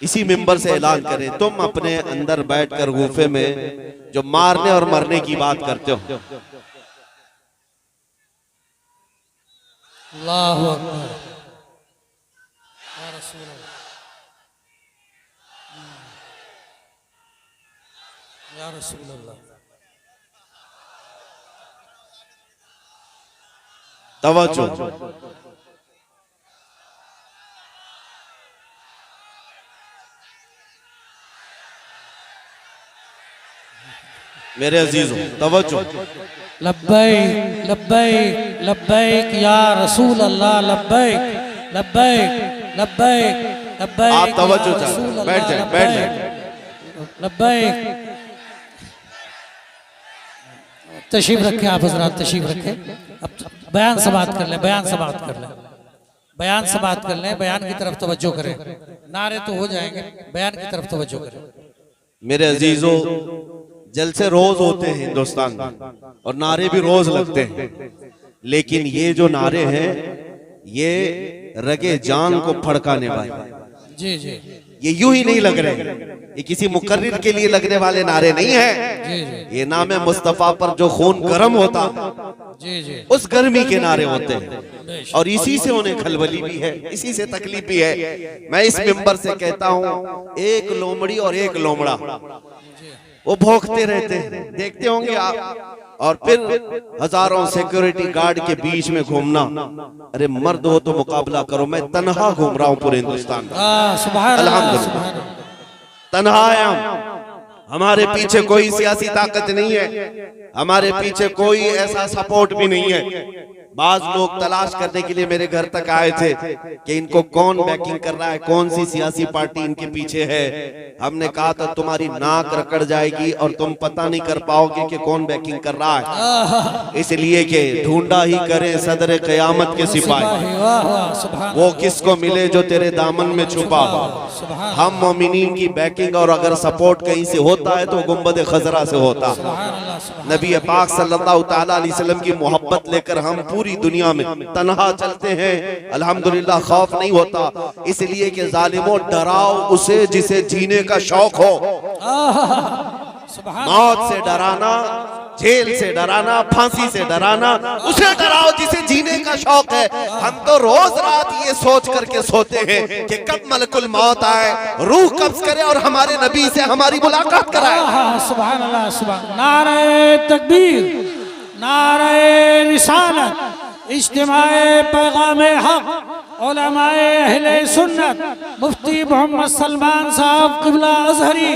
A: इसी मिंबर से ऐलान करें, तुम अपने अंदर बैठकर गुफे में जो मारने और मरने की बात करते हो,
B: अल्लाहु अकबर या रसूल अल्लाह, या रसूल अल्लाह।
A: तवज्जो, मेरे अजीजों तवज्जो।
B: लब्बैक लब्बैक लब्बैक या रसूल अल्लाह, लब्बैक लब्बैक लब्बैक लब्बैक।
A: आप तवज्जो चाहे, बैठ जाए, बैठ जाए।
B: लब्बैक, तशरीफ रखें आप हजरात, तशरीफ रखें। अब बयान से बात कर लें, बयान से बात कर लें, बयान से बात कर लें, बयान की तरफ तवज्जो करें। नारे तो हो जाएंगे, बयान की तरफ तवज्जो करें।
A: मेरे अजीजों, जलसे रोज होते हैं हिंदुस्तान में और नारे भी रोज लगते हैं, लेकिन ये जो नारे हैं ये रगे जान को फड़काने वाले,
B: जी जी,
A: ये यूं ही नहीं लग रहे, ये किसी मुकर्रिर के लिए लगने वाले नारे नहीं है।
B: जी जी
A: ये नाम मुस्तफा पर जो खून गर्म होता
B: जी जी
A: उस गर्मी के नारे होते हैं, और इसी से उन्हें खलबली भी है, इसी से तकलीफ भी है। मैं इस मिंबर से कहता हूँ, एक लोमड़ी और एक लोमड़ा वो भौंकते रहते हैं, देखते होंगे आप, और फिर हजारों सिक्योरिटी गार्ड के बीच में घूमना। अरे मर्द हो तो मुकाबला करो, मैं तन्हा घूम रहा हूँ पूरे हिंदुस्तान में,
B: सुभान अल्लाह,
A: अल्हम्दुलिल्लाह।
B: सुभान अल्लाह।
A: तन्हा आया हूं, हमारे पीछे कोई सियासी ताकत नहीं है, हमारे पीछे कोई ऐसा सपोर्ट भी नहीं है। बाज लोग तलाश करने के लिए मेरे घर तक आए थे कि इनको कौन बैकिंग कर रहा है, कौन सी सियासी पार्टी इनके पीछे है। हमने कहा था तुम्हारी नाक रकड़ जाएगी और तुम पता नहीं कर पाओगे कि कौन बैकिंग कर रहा है, इसलिए कि ढूंढा ही करें सदर क़यामत के सिपाही,
B: वाह वाह, सुभान
A: वो किसको मिले जो तेरे दामन में छुपा हो।
B: सुभान
A: हम मोमिनीन की बैकिंग और अगर सपोर्ट कहीं से होता है तो गुंबद खजरा से होता है।
B: अल्लाह, सुभान
A: नबी पाक सल्लल्लाहु तआला अलैहि वसल्लम की मोहब्बत लेकर हम पूरी दुनिया में तन्हा चलते हैं, अल्हम्दुलिल्लाह। खौफ नहीं होता, इसलिए कि जालिमों डराओ उसे जिसे जीने का शौक हो।
B: सुभान
A: मौत से डराना, जेल से डराना, फांसी से डराना, उसे डराओ जिसे जीने का शौक है। हम तो रोज रात ये सोच करके सोते हैं कि कब मलकुल मौत आए, रूह कब्ज करे और हमारे नबी से हमारी मुलाकात कराए।
B: सुभान अल्लाह, सुभान। नारे तकबीर, नारे रिसालत, इज्तिमाए पैगामे हक, उलमाए अहले सुन्नत, मुफ्ती मोहम्मद सलमान साहब क़िबला अज़हरी,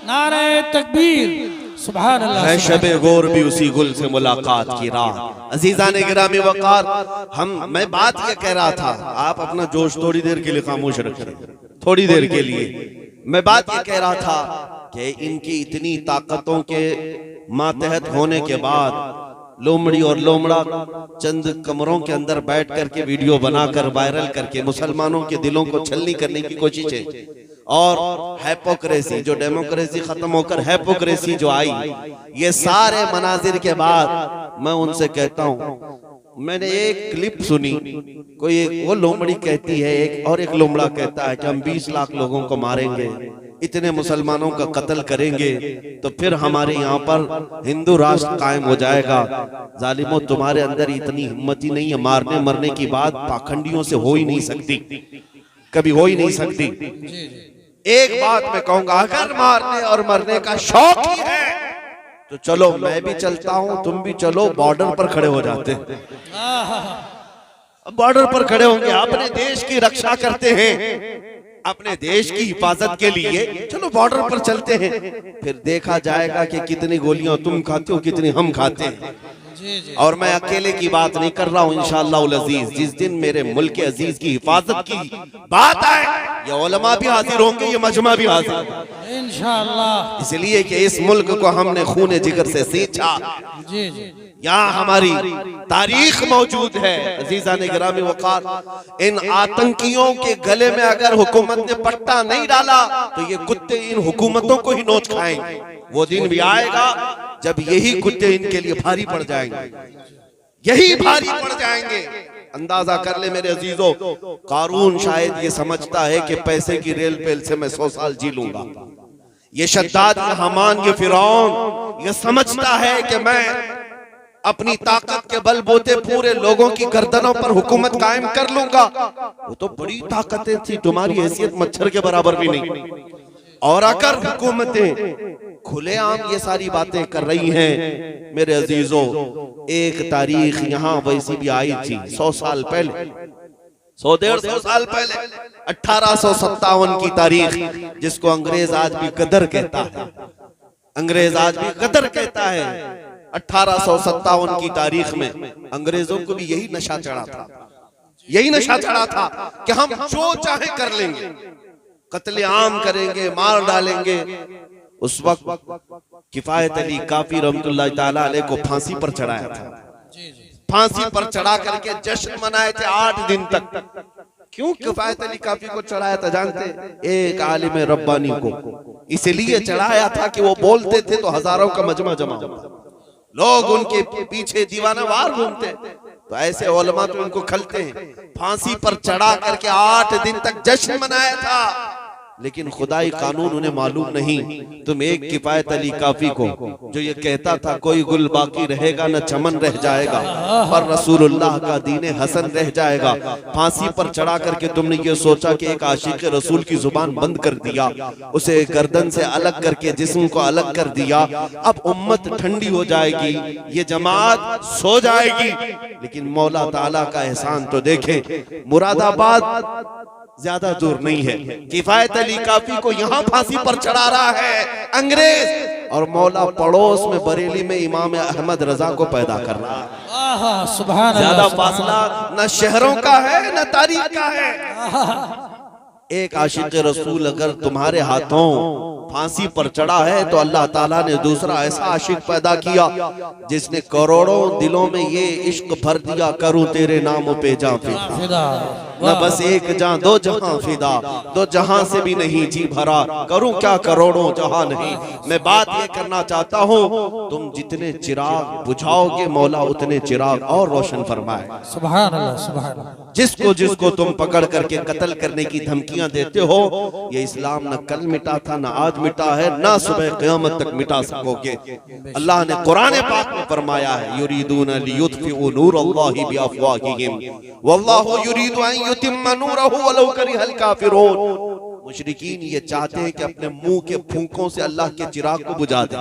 B: नारे तकबीर, सुभान अल्लाह।
A: है शबे गौर भी उसी गुल से मुलाकात की राह। अजीज़ान गिरामी वक़ार, मैं बात ये कह रहा था, आप अपना जोश थोड़ी देर के लिए खामोश रखें, थोड़ी देर के लिए। मैं बात ये कह रहा था कि इनकी इतनी ताकतों के मातहत होने के बाद लोमड़ी और लोमड़ा चंद कमरों के अंदर बैठ करके वीडियो बनाकर वायरल करके मुसलमानों के दिलों को छलनी करने की कोशिशें, और हैपोक्रेसी, जो डेमोक्रेसी खत्म होकर हैपोक्रेसी जो आई, ये सारे मनाजिर के बाद मैं उनसे कहता हूँ, मैंने एक क्लिप सुनी, कोई वो लोमड़ी कहती है एक, और एक लोमड़ा कहता है कि हम 20 लाख लोगों को मारेंगे, इतने मुसलमानों का कत्ल करेंगे तो फिर हमारे यहाँ पर हिंदू राष्ट्र कायम हो जाएगा। जालिमों, तुम्हारे अंदर इतनी हिम्मत ही नहीं है, मारने मरने की बात पाखंडियों से हो ही नहीं सकती, कभी हो ही नहीं सकती। एक बात मैं कहूंगा, अगर मारने और मरने का शौक ही है तो चलो मैं भी चलता हूं, तुम भी चलो, बॉर्डर पर खड़े हो जाते हैं। बॉर्डर पर खड़े होंगे, अपने देश की रक्षा करते हैं, अपने देश की हिफाजत के लिए चलो बॉर्डर पर चलते हैं, फिर देखा जाएगा कि कितनी गोलियां तुम खाते हो, कितनी हम खाते हैं। और मैं अकेले की बात नहीं कर रहा हूँ, इंशाअल्लाह अजीज, जिस दिन मेरे मुल्क के अजीज की हिफाजत की बात आए, ये उलमा भी हाजिर होंगे, ये मजमा भी हाजिर होगा
B: इंशाअल्लाह।
A: इसलिए कि इस मुल्क को हमने खून जिगर से सींचा,
B: जी जी,
A: यहाँ हमारी तारीख मौजूद है। अजीज़ान गिरामी वक़ार, इन आतंकियों के गले में अगर हुकूमत ने पट्टा नहीं डाला तो ये कुत्ते इन हुकूमतों को ही नोच खाएंगे। वो दिन भी आएगा जब यही कुत्ते इनके लिए भारी पड़ जाएंगे, यही भारी पड़ जाएंगे। अंदाजा कर ले मेरे अजीजों, कारून शायद ये समझता है कि पैसे की रेल पेल से मैं 100 साल जी लूंगा। ये शद्दाद, ये हमान, ये फिरौन ये समझता है कि मैं अपनी ताकत के बलबूते पूरे लोगों की गर्दनों पर हुकूमत कायम कर लूंगा। वो तो बड़ी ताकतें थी, तुम्हारी हैसियत मच्छर के बराबर भी नहीं। और अगर हुकूमतें खुलेआम ये सारी बातें कर रही हैं, मेरे अजीजों, एक तारीख यहाँ वैसी भी आई थी 100 साल पहले, 100-150 साल पहले, 1857 की तारीख, जिसको अंग्रेज आज भी गदर कहता है। अंग्रेज आज भी गदर कहता है। 1857 की तारीख में अंग्रेजों को भी यही नशा चढ़ा था, यही नशा चढ़ा था कि हम जो चाहे कर लेंगे, कत्ले आम करेंगे, मार डालेंगे। उस वक्त किफायत अली काफी रहमतुल्लाह ताला अलैह को फांसी पर चढ़ाया था। फांसी पर चढ़ा करके जश्न मनाए थे 8 दिन तक। क्यों किफायत अली काफी को चढ़ाया था जानते? एक आलिम रब्बानी को इसलिए चढ़ाया था कि वो बोलते थे तो हजारों का मजमा जमा होता, लोग उनके पीछे दीवानावार घूमते। तो ऐसे उलमा तो उनको खलते हैं। फांसी पर चढ़ा करके 8 दिन तक जश्न मनाया था। लेकिन खुदाई कानून उन्हें मालूम नहीं। तुम एक किफायत अली काफी को जो ये कहता था कोई गुल बाकी रहेगा न चमन रह जाएगा, पर रसूलुल्लाह का दीने हसन रह जाएगा, फांसी पर चढ़ा करके तुमने ये सोचा कि एक आशिक रसूल की जुबान बंद कर दिया, उसे गर्दन से अलग करके जिस्म को अलग कर दिया। अब उम्मत ठंडी हो जाएगी, ये जमात सो जाएगी। लेकिन मौला ताला का एहसान तो देखें, मुरादाबाद ज्यादा दूर नहीं है। किफायत अली काफी को यहाँ फांसी पर चढ़ा रहा है अंग्रेज, और मौला पड़ोस में बरेली में इमाम अहमद रजा को पैदा कर रहा है।
B: सुभान अल्लाह।
A: ज्यादा फासला न शहरों का है न तारीख का है। एक आशिक रसूल अगर तुम्हारे हाथों फांसी पर चढ़ा है तो अल्लाह ताला ने दूसरा ऐसा आशिक पैदा किया जिसने करोड़ों दिलों में ये इश्क भर दिया, करूं तेरे नाम पे जां फिदा, न बस एक जां दो जहां फिदा, दो जहां से भी नहीं जी भरा, करूं क्या करोड़ों जहां नहीं। मैं बात ये करना चाहता हूँ, तुम जितने चिराग बुझाओगे मौला उतने चिराग और रोशन फरमाए।
B: सुभान अल्लाह, सुभान अल्लाह।
A: जिसको जिसको तुम पकड़ करके कत्ल करने की धमकियां देते हो, ये इस्लाम न कल मिटा था न आज मिटा है, ना सुबह क़यामत तक मिटा सकोगे। अल्लाह ने कुरान पाक में फरमाया है, युरीदून लियुत्फिउ नूरल्लाहि बिअफ़वाहिहिम वल्लाहु युरीदु अन युतिम्मा नूरहु वलौ करिहल काफिरून। मुशरिकीन ये चाहते हैं कि अपने मुंह के फूंकों से अल्लाह के चिराग को बुझा दें,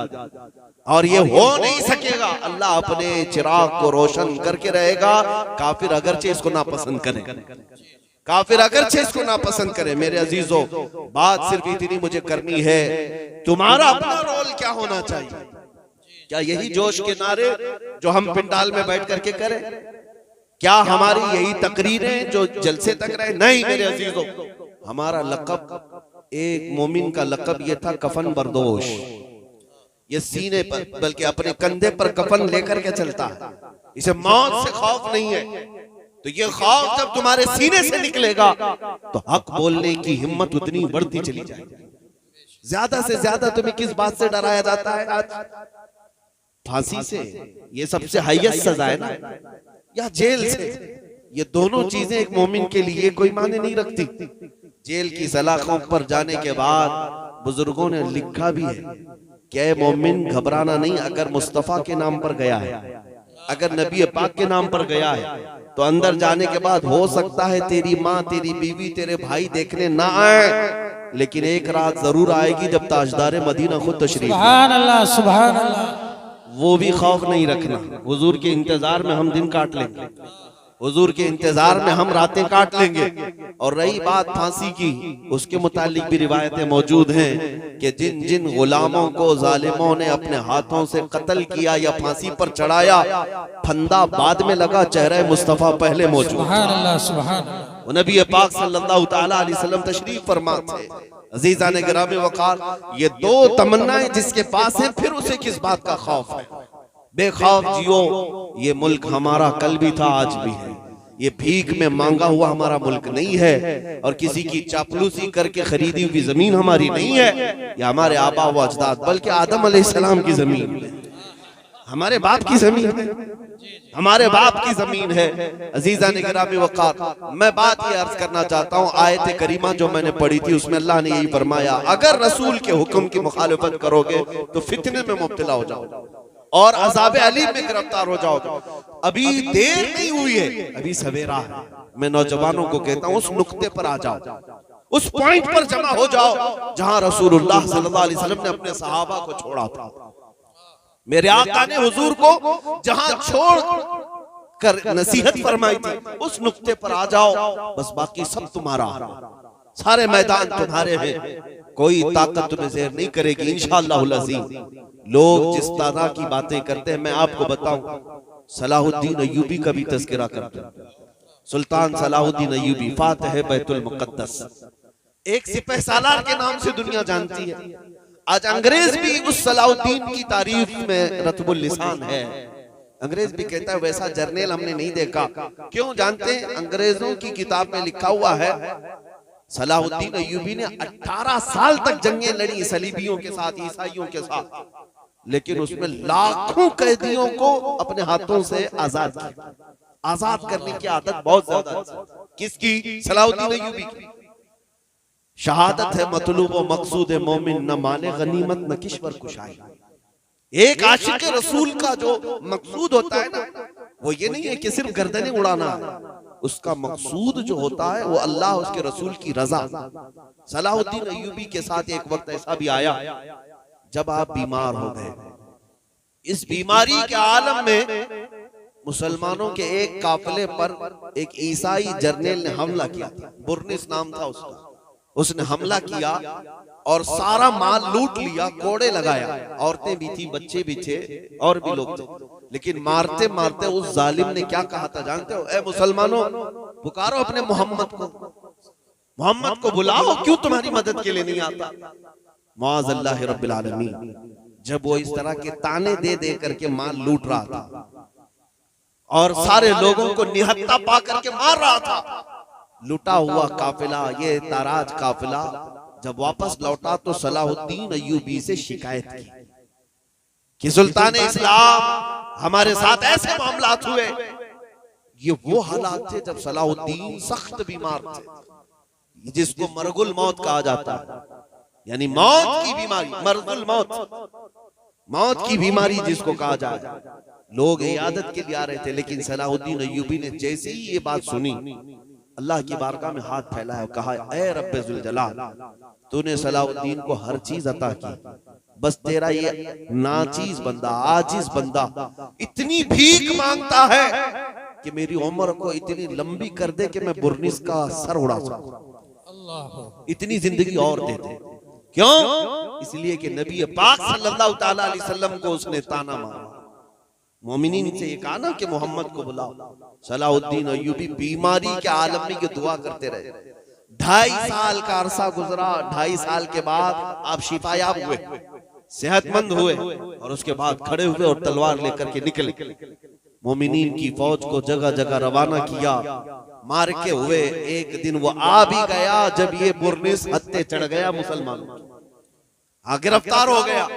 A: और ये हो नहीं सकेगा। अल्लाह अपने चिराग को रोशन करके रहेगा, काफिर अगरचे इसको नापसंद करें, काफिर अगरचे इसको नापसंद करें। मेरे अजीजों, बात सिर्फ इतनी मुझे करनी है, तुम्हारा अपना रोल क्या होना चाहिए? क्या यही जोश के नारे जो हम पिंडाल में बैठ करके करें? क्या हमारी यही तकरीरें जो जलसे तक रहे? नहीं मेरे अजीजों, हमारा लक़ब, एक मोमिन का लक़ब ये था कफन बरदोश। ये सीने पर बल्कि अपने कंधे पर कफन लेकर के चलता है, इसे मौत से खौफ नहीं है। तो ये खौफ जब तुम्हारे सीने से निकलेगा तो हक बोलने की हिम्मत उतनी बढ़ती चली जाएगी। ज्यादा से ज्यादा तुम्हें किस बात से डराया जाता है आज? फांसी से, ये सबसे हाईएस्ट सजा है ना, या जेल से? ये दोनों चीजें एक मोमिन के लिए कोई माने नहीं रखती। जेल की सलाखों पर जाने के बाद बुजुर्गों ने लिखा भी है कि मोमिन घबराना नहीं, अगर मुस्तफा के नाम पर गया है, अगर नबी पाक के नाम पर गया है, तो अंदर जाने के बाद हो सकता है तेरी माँ, तेरी बीवी, तेरे भाई देखने ना आए, लेकिन एक रात जरूर आएगी जब ताजदार मदीना खुद तशरीफ।
B: सुभान अल्लाह, सुभान अल्लाह।
A: वो भी खौफ नहीं रखना। हुजूर के इंतजार में हम दिन काट लेंगे, हुजूर के इंतजार में हम रातें काट लेंगे। और रही बात फांसी की, उसके मुतालिक भी रिवायतें मौजूद हैं कि जिन जिन गुलामों को जालिमों ने अपने हाथों से कत्ल किया या फांसी पर चढ़ाया, फंदा बाद में लगा, चेहरा मुस्तफा पहले मौजूद।
B: सुभान अल्लाह, सुभान अल्लाह।
A: नबी पाक सल्लल्लाहु तआला अलैहि वसल्लम तशरीफ फरमा थे। अजीजान गिरामी वक़ार, ये दो तमन्नाएं जिसके पास हैं, फिर उसे किस बात का खौफ है? बेखौफ जियो। ये मुल्क हमारा कल भी था, आज भी है। ये भीख में मांगा हुआ हमारा मुल्क नहीं है, और किसी की चापलूसी करके खरीदी हुई जमीन हमारी नहीं है। ये हमारे आबा व अजदाद, बल्कि आदम अलैहिस्सलाम की जमीन है, हमारे बाप की जमीन है, हमारे बाप की जमीन है। अजीजा ने गिरामी वक़ार, मैं बात ये अर्ज करना चाहता हूँ, आयत करीमा जो मैंने पढ़ी थी उसमें अल्लाह ने यही फरमाया, अगर रसूल के हुक्म की मुखालिफत करोगे तो फितने में मुब्तला हो जाओगे और अज़ाब अलीम में गिरफ्तार हो जाओगे। अभी देर नहीं हुई है, अभी सवेरा है। मैं नौजवानों को कहता हूँ, उस नुक्ते पर आ जाओ, उस पॉइंट पर जमा हो जाओ जहां रसूलुल्लाह सल्लल्लाहु अलैहि वसल्लम ने अपने सहाबा को छोड़ा था। मेरे आका ने हुजूर को जहां छोड़ कर नसीहत फरमाई थी, उस नुक्ते पर आ जाओ, बस बाकी सब तुम्हारा, सारे मैदान तुम्हारे हैं, कोई ताकत तुम्हें ज़ेर नहीं करेगी इंशाअल्लाहुल अज़ीज़। लोग जिस तरह की बातें करते हैं, मैं आपको बताऊं, सलाहुद्दीन अय्यूबी का भी तज़किरा करते हैं। सुल्तान सलाहुद्दीन अय्यूबी, फातिह बैतुल मुक़द्दस, एक सिपह सालार के नाम से दुनिया जानती है। आज अंग्रेज भी उस सलाहुद्दीन की तारीफ में रतबुल लिसान है। अंग्रेज भी कहता है वैसा जर्नल हमने नहीं देखा। क्यों जानते हैं? अंग्रेजों की किताब में लिखा हुआ है, सलाहुद्दीन अय्यूबी ने 18 साल तक जंगें लड़ी सलीबियों के साथ, ईसाइयों के साथ, लेकिन उसमें लाखों कैदियों को अपने हाथों से आजाद किया। आजाद करने की आदत बहुत ज्यादा। किसकी? सलाहुद्दीन अय्यूबी की। शहादत है मतलूब व मकसूद मोमिन, न माने गनीमत न किश्वर कुशाई। एक आशिक रसूल का जो मकसूद होता है ना, वो ये नहीं है कि सिर्फ गर्दनें उड़ाना है, उसका मकसूद जो होता है वो अल्लाह उसके रसूल की रजा। सलाहुद्दीन अय्यूबी के साथ एक वक्त ऐसा भी आया जब आप बीमार हो गए। इस बीमारी के आलम में मुसलमानों के एक काफिले पर एक ईसाई जर्नल ने हमला किया था, बुरनिस नाम था उसका। उसने हमला किया और सारा माल लूट लिया, कोड़े लगाया, औरतें भी थी, बच्चे भी थे और भी लोग थे। लेकिन मारते मारते उस जालिम ने क्या कहा था जानते हो? ए मुसलमानों, पुकारो अपने मोहम्मद को बुलाओ, क्यों तुम्हारी मदद के लिए नहीं आता? मुआज़ अल्लाह रब्बिल आलमीन। जब वो इस तरह के ताने दे दे करके माल लूट रहा था और सारे लोगों को निहत्ता पा करके मार रहा था, लुटा हुआ काफिला, ये ताराज काफिला जब वापस लौटा तो सलाहुद्दीन अय्यूबी से शिकायत की कि सुल्तान इस्लाम हमारे साथ ऐसे मामलात हुए। ये वो हालात थे जब सलाहुद्दीन सख्त बीमार थे, जिसको मरगुल मौत कहा जाता है, यानी मौत की बीमारी, मरगुल मौत की बीमारी जिसको कहा जाए। लोग इयादत के लिए आ रहे थे, लेकिन सलाहुद्दीन अय्यूबी ने जैसे ही ये बात सुनी, अल्लाह की बारगाह में हाथ फैलाया, कहा ऐ रब्बे जुल जलाल, तूने सलाहुद्दीन को हर चीज अता की, बस तेरा ये नाचीज बंदा, आजिज बंदा इतनी भीख मांगता है कि मेरी उम्र को इतनी लंबी कर दे कि मैं बुरनिस का सर उड़ा सकूं, इतनी जिंदगी और दे दे। क्यों? इसलिए कि नबी पाक सल्लल्लाहु ताला अलैहि वसल्लम को उसने ताना मारा। मोमिनीन से ये कहा ना कि मोहम्मद को बुलाओ। सलाहुद्दीन अय्यूबी बीमारी के आलम में ये दुआ करते रहे। 2.5 साल का अरसा गुजरा। 2.5 साल के बाद आप शिफायाब हुए, सेहतमंद हुए, और उसके बाद खड़े हुए और तलवार लेकर के निकले। मोमिनीन की फौज को जगह जगह रवाना किया, मार के हुए। एक दिन वो आ भी गया जब ये बुरनिस हत्ते चढ़ गया मुसलमानों, गिरफ्तार हो गया।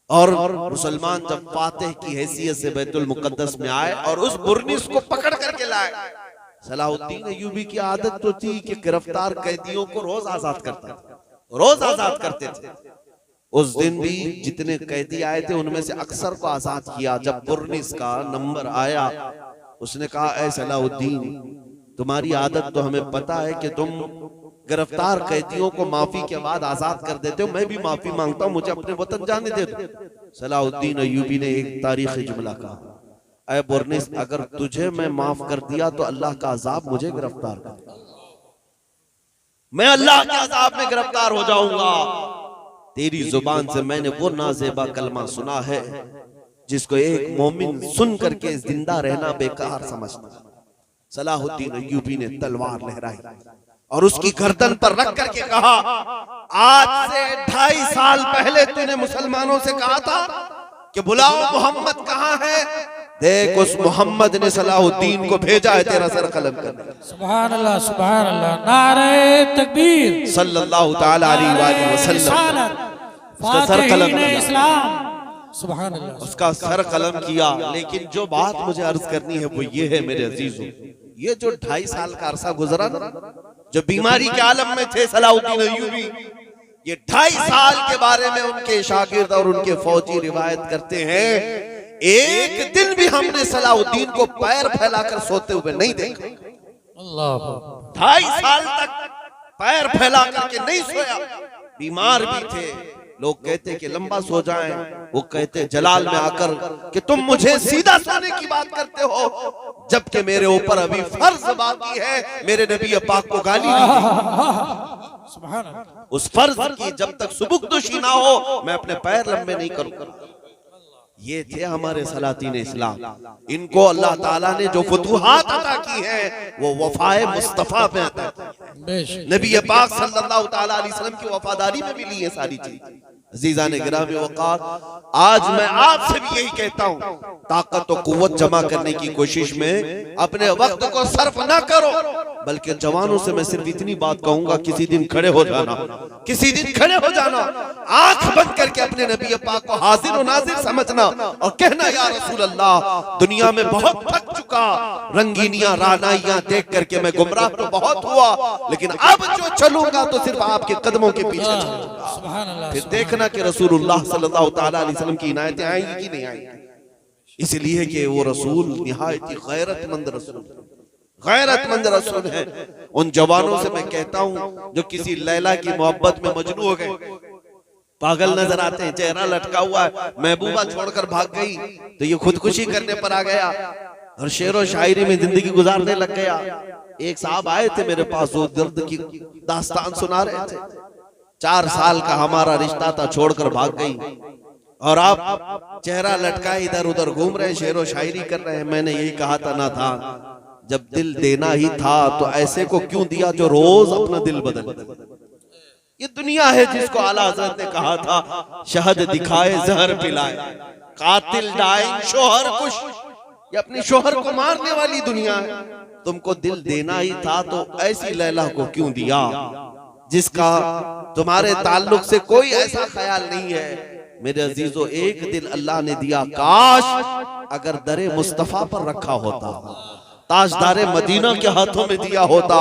A: और मुसलमान जब फातिह की हैसियत से बैतुल मुकद्दस में आए और उस बुरनिस को पकड़ करके लाए। सलाहुद्दीन अय्यूबी की आदत तो थी कि गिरफ्तार कैदियों को रोज आजाद करता था, रोज आजाद करते थे। उस दिन भी जितने कैदी आए थे उनमें से अक्सर को आजाद किया। जब बुरनिस का नंबर आया, उसने कहा ऐ सलाहुद्दीन, तुम्हारी आदत तो हमें पता है कि तुम गिरफ्तार कैदियों को माफी के बाद आजाद कर देते हो, मैं भी माफी मांगता हूं, मुझे अपने वतन जाने दे दो। सलाहुद्दीन अय्यूबी ने एक तारीखी जुमला कहा, ऐ बुरनिस, अगर तुझे मैं माफ कर दिया तो अल्लाह का अजाब मुझे गिरफ्तार कर, मैं अल्लाह के अजाब में गिरफ्तार हो जाऊंगा। तेरी जुबान से मैंने वो नाजेबा कलमा सुना है जिसको एक मोमिन सुन करके जिंदा रहना बेकार समझता। सलाहुद्दीन अय्यूबी ने तलवार लहराई और उसकी गर्दन पर रख करके कहा, आज से 2.5 साल पहले तूने मुसलमानों से कहा था कि बुलाओ मोहम्मद कहाँ है, देख उस मोहम्मद ने सलाहुद्दीन को भेजा है तेरा सर कलम करने।
B: सुभान अल्लाह, सुभान अल्लाह, नारे तकबीर,
A: सल्लल्लाहु ताला अलैहि वसल्लम, उसका सर कलम किया,
B: सुभान अल्लाह,
A: उसका सर कलम किया। लेकिन जो बात मुझे अर्ज करनी है वो ये है मेरे अजीजों, ये जो 2.5 साल का अरसा गुजरा ना, जो बीमारी के आलम में थे सलाहुद्दीन अय्यूबी, ये 2.5 साल के बारे में उनके शागिर्द और उनके फौजी रिवायत करते हैं, एक दिन भी हमने सलाहुद्दीन को पैर फैलाकर सोते हुए नहीं देखा।
B: अल्लाह,
A: 2.5 साल तक पैर फैला करके नहीं सोया। बीमार भी थे, लोग कहते कि लंबा सो जाएं, वो कहते जलाल में आकर कि तुम मुझे सीधा सोने की बात करते हो, जबकि मेरे ऊपर अभी फर्ज बाकी है, मेरे नबी पाक को गाली नहीं। उस फर्ज की जब तक सुबुकदोशी ना हो मैं अपने पैर लंबे नहीं करूंगा। ये थे हमारे सलातीन इस्लाम, इनको अल्लाह ताला ने जो फतूहात अता की है वो वफाए मुस्तफा पे अता की, नबी पाक सल्लल्लाहु ताला अलैहि वसल्लम की वफादारी में मिली है सारी चीज। अजीजा ने गिरामी वक़ार, आज मैं आपसे भी यही कहता हूँ, ताकत और कुव्वत जमा करने की कोशिश में अपने वक्त को सर्फ ना करो, बल्कि जवानों से मैं सिर्फ इतनी बात कहूंगा, किसी दिन खड़े हो जाना, किसी दिन खड़े हो जाना, आंख बंद करके अपने नबी पाक को हाजिर और नाजिर समझना और कहना, या रसूल अल्लाह, दुनिया में बहुत थक चुका चुका, रंगीनियां रानाइयां देख करके मैं गुमराह तो बहुत हुआ, लेकिन अब जो चलूंगा तो सिर्फ आपके कदमों के पीछे चलूंगा।
B: सुभान अल्लाह।
A: फिर देखना कि रसूलुल्लाह सल्लल्लाहु ताला अलैहि वसल्लम की इनायतें आएंगी कि नहीं आएंगी। इसलिए कि वो रसूल निहायत ही गैरतमंद रसूल है। उन जवानों से मैं कहता हूं जो किसी लैला की मोहब्बत में मजनू हो गए, पागल नजर आते हैं, चेहरा लटका हुआ है, महबूबा छोड़कर भाग गई तो ये खुदकुशी करने पर आ गया और शेर व शायरी में जिंदगी गुजारने लग गया। एक साहब आए थे मेरे पास, वो दर्द की दास्तान सुना रहे थे। 4 साल का हमारा रिश्ता था, छोड़कर भाग गई और आप चेहरा लटका इधर उधर घूम रहे हैं, शेर व शायरी कर रहे हैं। मैंने यही कहा था ना था, जब दिल देना ही था तो ऐसे को क्यों दिया जो रोज अपना दिल बदल। ये दुनिया है जिसको आला हज़रत ने कहा था, शहद दिखाए जहर पिलाए, कातिल डाइंग शोहर कुश। ये अपने शोहर को मारने वाली दुनिया है। तुमको दिल देना ही था तो ऐसी लैला को क्यों दिया जिसका तुम्हारे ताल्लुक से कोई ऐसा ख्याल नहीं है। मेरे अजीजों, एक दिल अल्लाह ने दिया, काश अगर दरे मुस्तफा पर रखा होता, ताजदारे मदीना के हाथों में दिया होता।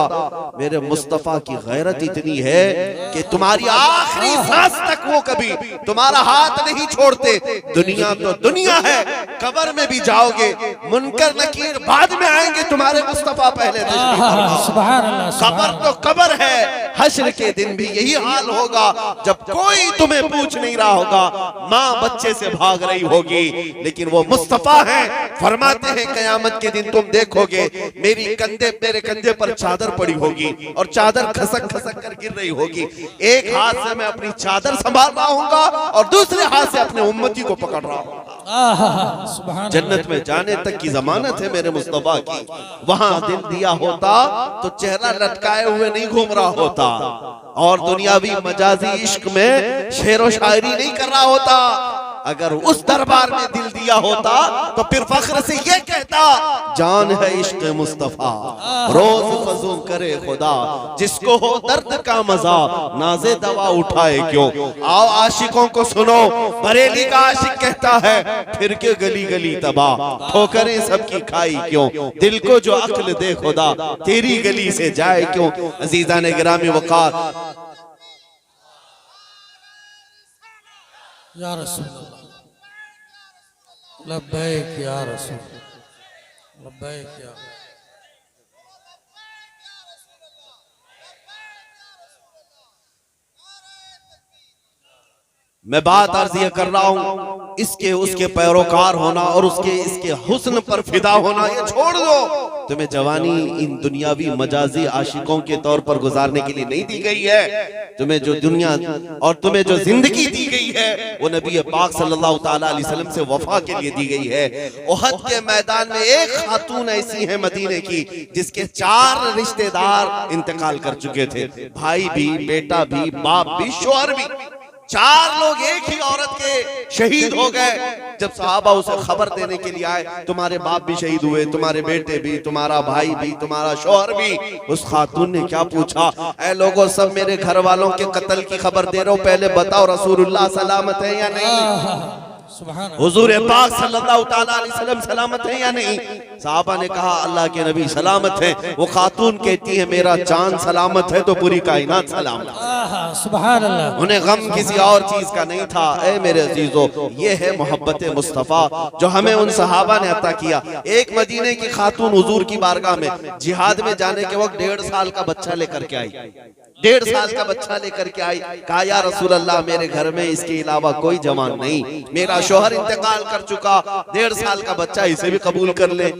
A: मेरे मुस्तफा की गैरत इतनी है कि तुम्हारी आखिरी सांस तक वो कभी तुम्हारा हाथ नहीं छोड़ते। दुनिया तो दुनिया है, कब्र में भी जाओगे, मुनकर नकीर बाद में आएंगे, तुम्हारे मुस्तफा पहले। कब्र तो कब्र है, हश्र के दिन भी यही हाल होगा जब कोई तुम्हें पूछ नहीं रहा होगा, माँ बच्चे से भाग रही होगी, लेकिन वो मुस्तफा है। फरमाते हैं कयामत के दिन तुम देखोगे मेरे कंधे पर चादर पड़ी होगी और चादर खसक खसक कर गिर रही होगी। एक हाथ से मैं अपनी चादर संभाल रहा हूँगा और दूसरे हाथ से अपने उम्मती को पकड़ रहा हूँ। जन्नत में जाने तक की जमानत है मेरे मुस्तफा की। वहां दिल दिया होता तो चेहरा लटकाए हुए नहीं घूम रहा होता और दुनियावी मजाजी इश्क में शेर व शायरी नहीं कर रहा होता। अगर उस दरबार में दिल दिया होता तो फिर फख्र से ये कहता, जान है इश्क मुस्तफा, रोज फजूल करे खुदा, जिसको हो दर्द का मजा नाजे दवा उठाए क्यों। आओ आशिकों को सुनो, बरेली का आशिक कहता है फिर के गली गली तबाह, ठोकरें सबकी खाई क्यों, दिल को जो अक्ल दे खुदा तेरी गली से जाए क्यों। अजीजा ने गिरामी वकार,
B: या रसूल लब्बैक या रसूल, लब्बैक या।
A: मैं बात अर्ज ये कर रहा हूं, इसके उसके पैरोकार होना और उसके इसके हुस्न पर फिदा होना ये छोड़ दो। तुम्हें जवानी इन दुनियावी मजाजी आशिकों के तौर पर गुजारने के लिए नहीं दी गई है। तुम्हें जो दुनिया और तुम्हें जो जिंदगी दी गई है वो नबी पाक सल्लल्लाहु ताला अलैहि वसल्लम से वफा के लिए दी गई है। उहद के मैदान में एक खातून ऐसी है मदीने की जिसके 4 रिश्तेदार इंतकाल कर चुके थे, भाई भी, बेटा भी, बाप भी, शौहर भी। 4 लोग एक ही औरत के शहीद हो गए। जब सहाबा उसे खबर देने के लिए आए, तुम्हारे बाप भी शहीद हुए, तुम्हारे बेटे भी, तुम्हारा भाई भी, तुम्हारा शौहर भी। उस खातून ने क्या पूछा, ऐ लोगों, सब मेरे घर वालों के कत्ल की खबर दे रहे हो, पहले बताओ रसूलुल्लाह सलामत है या नहीं, हुजूर पाक सल्लल्लाहु ताला अलैहि वसल्लम सलामत है या नहीं। साहबा ने कहा अल्लाह के नबी सलामत है। वो खातून कहती है मेरा चांद सलामत है तो पूरी कायनात सलामत है।
B: सुभान अल्लाह।
A: उन्हें गम किसी और चीज का नहीं था। ऐ मेरे अजीजों, ये है मोहब्बत मुस्तफा जो हमें उन सहाबा ने अता किया। एक मदीने की खातून हुजूर की बारगाह में जिहाद में जाने के वक्त 1.5 साल का बच्चा लेकर के आई, 1.5 साल का बच्चा लेकर के आई। कहा या रसूल अल्लाह, मेरे घर में इसके अलावा कोई जवान नहीं, मेरा शौहर इंतकाल कर चुका, 1.5 साल का बच्चा, इसे भी कबूल कर ले।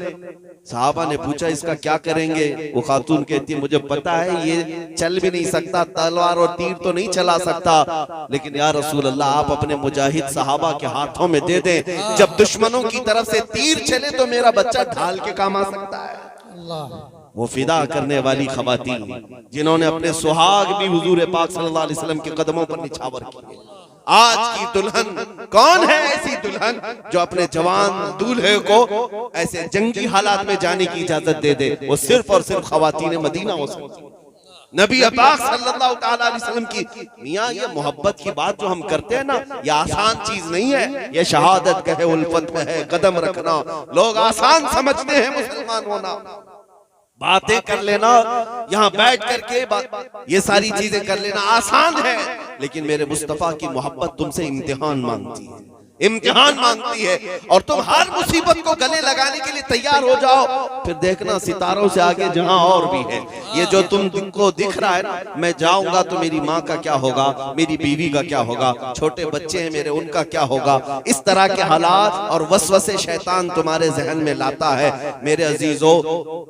A: साहबा ने पूछा इसका क्या करेंगे। वो खातून कहती मुझे पता है ये चल भी नहीं सकता, तलवार और तीर तो नहीं चला सकता, लेकिन या रसूल अल्लाह आप अपने मुजाहिद सहाबा के हाथों में दे दें, जब दुश्मनों की तरफ से तीर चले तो मेरा बच्चा ढाल के काम आ सकता है। अल्लाह। वो फिदा करने वाली खवातीन जिन्होंने अपने सुहाग भी हुजूर पाक सल्लल्लाहु अलैहि वसल्लम के कदमों पर निछावर किए। आज की दुल्हन कौन है ऐसी दुल्हन जो अपने जवान दूल्हे को ऐसे जंगी हालात में जाने की इजाजत दे दे। वो सिर्फ और सिर्फ खवातीन मदीना हो सकती। नबी पाक सल्लल्लाहु ताला अलैहि वसल्लम की। मियां ये मोहब्बत की बात जो हम करते हैं ना, ये आसान चीज नहीं है। ये शहादत का है, उल्फत का है, कदम रखना। लोग आसान समझते हैं मुसलमान होना, बातें कर लेना, यहाँ बैठ करके ये सारी चीजें कर लेना आसान है। लेकिन मेरे मुस्तफा की मोहब्बत तुमसे इम्तिहान मांगती है, इम्तिहान मांगती है। और तुम हर मुसीबत को गले लगाने के लिए तैयार हो जाओ, फिर देखना सितारों से आगे जहां और भी है। ये जो तुमको दिख रहा है ना, मैं जाऊंगा तो मेरी माँ का क्या होगा, मेरी बीवी का क्या होगा, छोटे बच्चे हैं मेरे उनका क्या होगा, इस तरह के हालात और वसवसे शैतान तुम्हारे जहन में लाता है। मेरे अजीजों,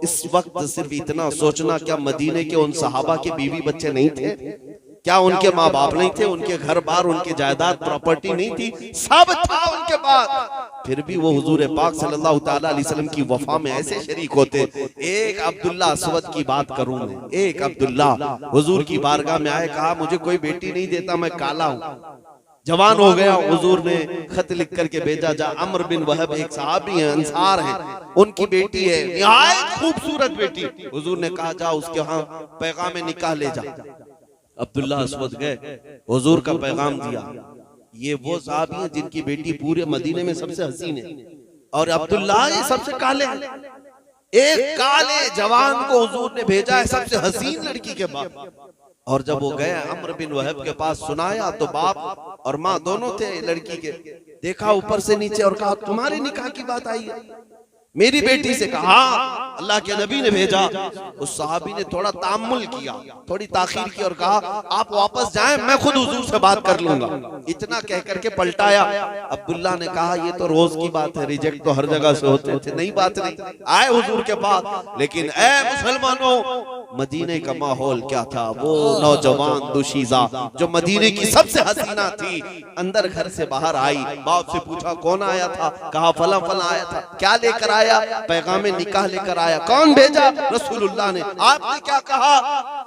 A: इस वक्त सिर्फ इतना सोचना, क्या मदीने के उन सहाबा के बीवी बच्चे नहीं थे? क्या उनके माँ बाप नहीं थे? उनके घर बार, उनके जायदाद प्रॉपर्टी नहीं थी? सब था उनके पास। फिर भी वो हुजूर पाक सल्लल्लाहु ताला अलैहि वसल्लम की वफा में ऐसे शरीक होते। एक अब्दुल्ला अस्वद की बात करूं मैं, एक अब्दुल्ला हुजूर की बारगाह में आए, कहा मुझे कोई बेटी नहीं देता, मैं काला हूं, जवान हो गया। हुजूर ने खत लिख करके भेजा, जा अमर बिन वहब एक सहाबी है, अंसार है, उनकी बेटी है, निहायत खूबसूरत बेटी। हुजूर ने कहा जा उसके यहाँ पैगाम निकाह ले जा। अब्दुल्ला अस्वद गए, हुजूर का पैगाम दिया। ये वो साहब हैं जिनकी बेटी पूरे मदीने में सबसे हसीन है, और अब्दुल्ला ये सबसे काले हैं। एक काले जवान को हुजूर ने भेजा है सबसे हसीन लड़की के बाप। और जब वो गए अम्र बिन वहब के पास, सुनाया तो बाप और माँ दोनों थे लड़की के। देखा ऊपर से नीचे और कहा तुम्हारे निकाह की बात आई है मेरी बेटी से? कहा अल्लाह के नबी ने भेजा। उस सहाबी ने थोड़ा तामुल किया, थोड़ी ताखीर की और कहा आप वापस जाएं, मैं खुद हुजूर से बात कर लूंगा। इतना कह करके पलटाया। अब्दुल्ला ने कहा ये तो रोज की बात है, रिजेक्ट तो हर जगह से होते थे, नई बात नहीं। आए हुजूर के पास, लेकिन ए मुसलमानों, मदीने का माहौल क्या था? वो नौजवान दुशीजा जो मदीने की सबसे हसीना थी, अंदर घर से बाहर आई। बाप से पूछा कौन आया था? कहा फला फला आया था। क्या लेकर आया? पैगाम निकाह लेकर आया। कौन भेजा? रसूलुल्लाह ने। आपने क्या कहा?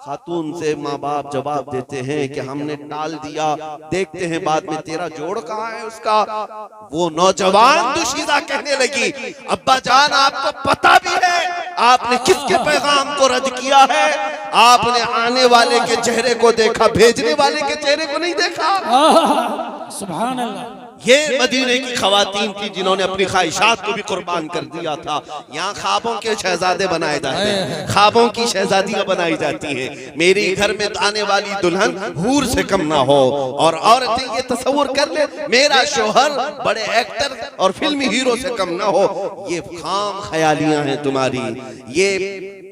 A: खातून से माँ बाप जवाब देते हैं कि हमने टाल दिया, देखते हैं बाद में तेरा जोड़ कहाँ है उसका। वो नौजवान दुशीजा कहने लगी अब्बा जान आपको पता भी है आपने किसके पैगाम को रद्द किया है? आपने आने वाले के चेहरे को देखा, भेजने वाले के चेहरे को नहीं देखा।
B: सुभान अल्लाह।
A: ये मदीने की खवातीन थी जिन्होंने अपनी ख्वाहिशात को भी कुर्बान कर दिया था। यहाँ ख्वाबों के शहजादे बनाए जाते हैं, ख्वाबों की शहजादियां बनाई जाती हैं। मेरे घर में आने वाली दुल्हन हूर से कम ना हो। और औरतें ये तस्वुर कर ले मेरा शोहर बड़े एक्टर और फिल्मी हीरो से कम ना हो। ये खाम ख्यालियां हैं तुम्हारी, ये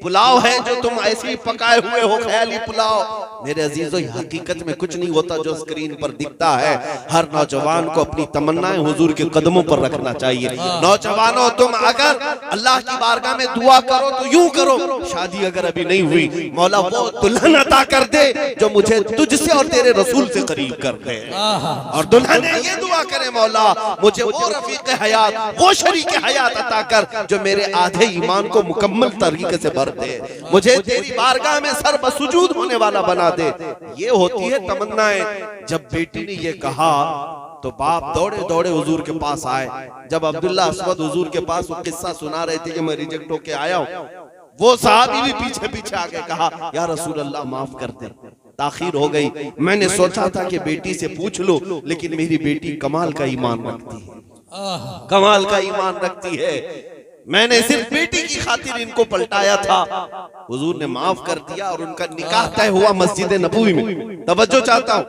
A: पुलाव है जो तुम ऐसे ही पकाए हुए हो, ख्याली पुलाव। मेरे अजीजों, हकीकत में कुछ नहीं होता जो स्क्रीन पर दिखता है। हर नौजवान को अपनी तमन्नाएं हुजूर के कदमों पर रखना चाहिए। नौजवानों, तुम अगर अल्लाह की बारगाह में दुआ करो तो यूं करो, शादी अगर अभी नहीं हुई, मौला वो दुल्हन अता कर दे जो मुझे तुझसे और तेरे रसूल से करीब कर दे। और दुल्हन ये दुआ करे मौला मुझे वो रफीक हयात, वो शरीक हयात अता कर जो मेरे आधे ईमान को मुकम्मल तरीके से भर दे, मुझे तेरी बारगाह में सर बसुजूद होने वाला बना दे। ये होती है तमन्नाएं। जब बेटी ने ये कहा तो बाप दौड़े दौड़े हुजूर के पास आए। जब अब्दुल्ला अस्वद हुजूर के पास वो किस्सा सुना रहे थे कि मैं रिजेक्ट होके आया हूँ, वो साहबी भी पीछे पीछे आ गए। कहा या रसूल अल्लाह माफ कर दे, ताखीर हो गई। मैंने सोचा था कि बेटी से पूछ लो, लेकिन मेरी बेटी कमाल का ईमान रखती है, कमाल का ईमान रखती है। मैंने सिर्फ बेटी की खातिर इनको पलटाया था। हुजूर ने माफ कर दिया और उनका निकाह तय हुआ मस्जिद नबवी में। तवज्जो चाहता हूँ,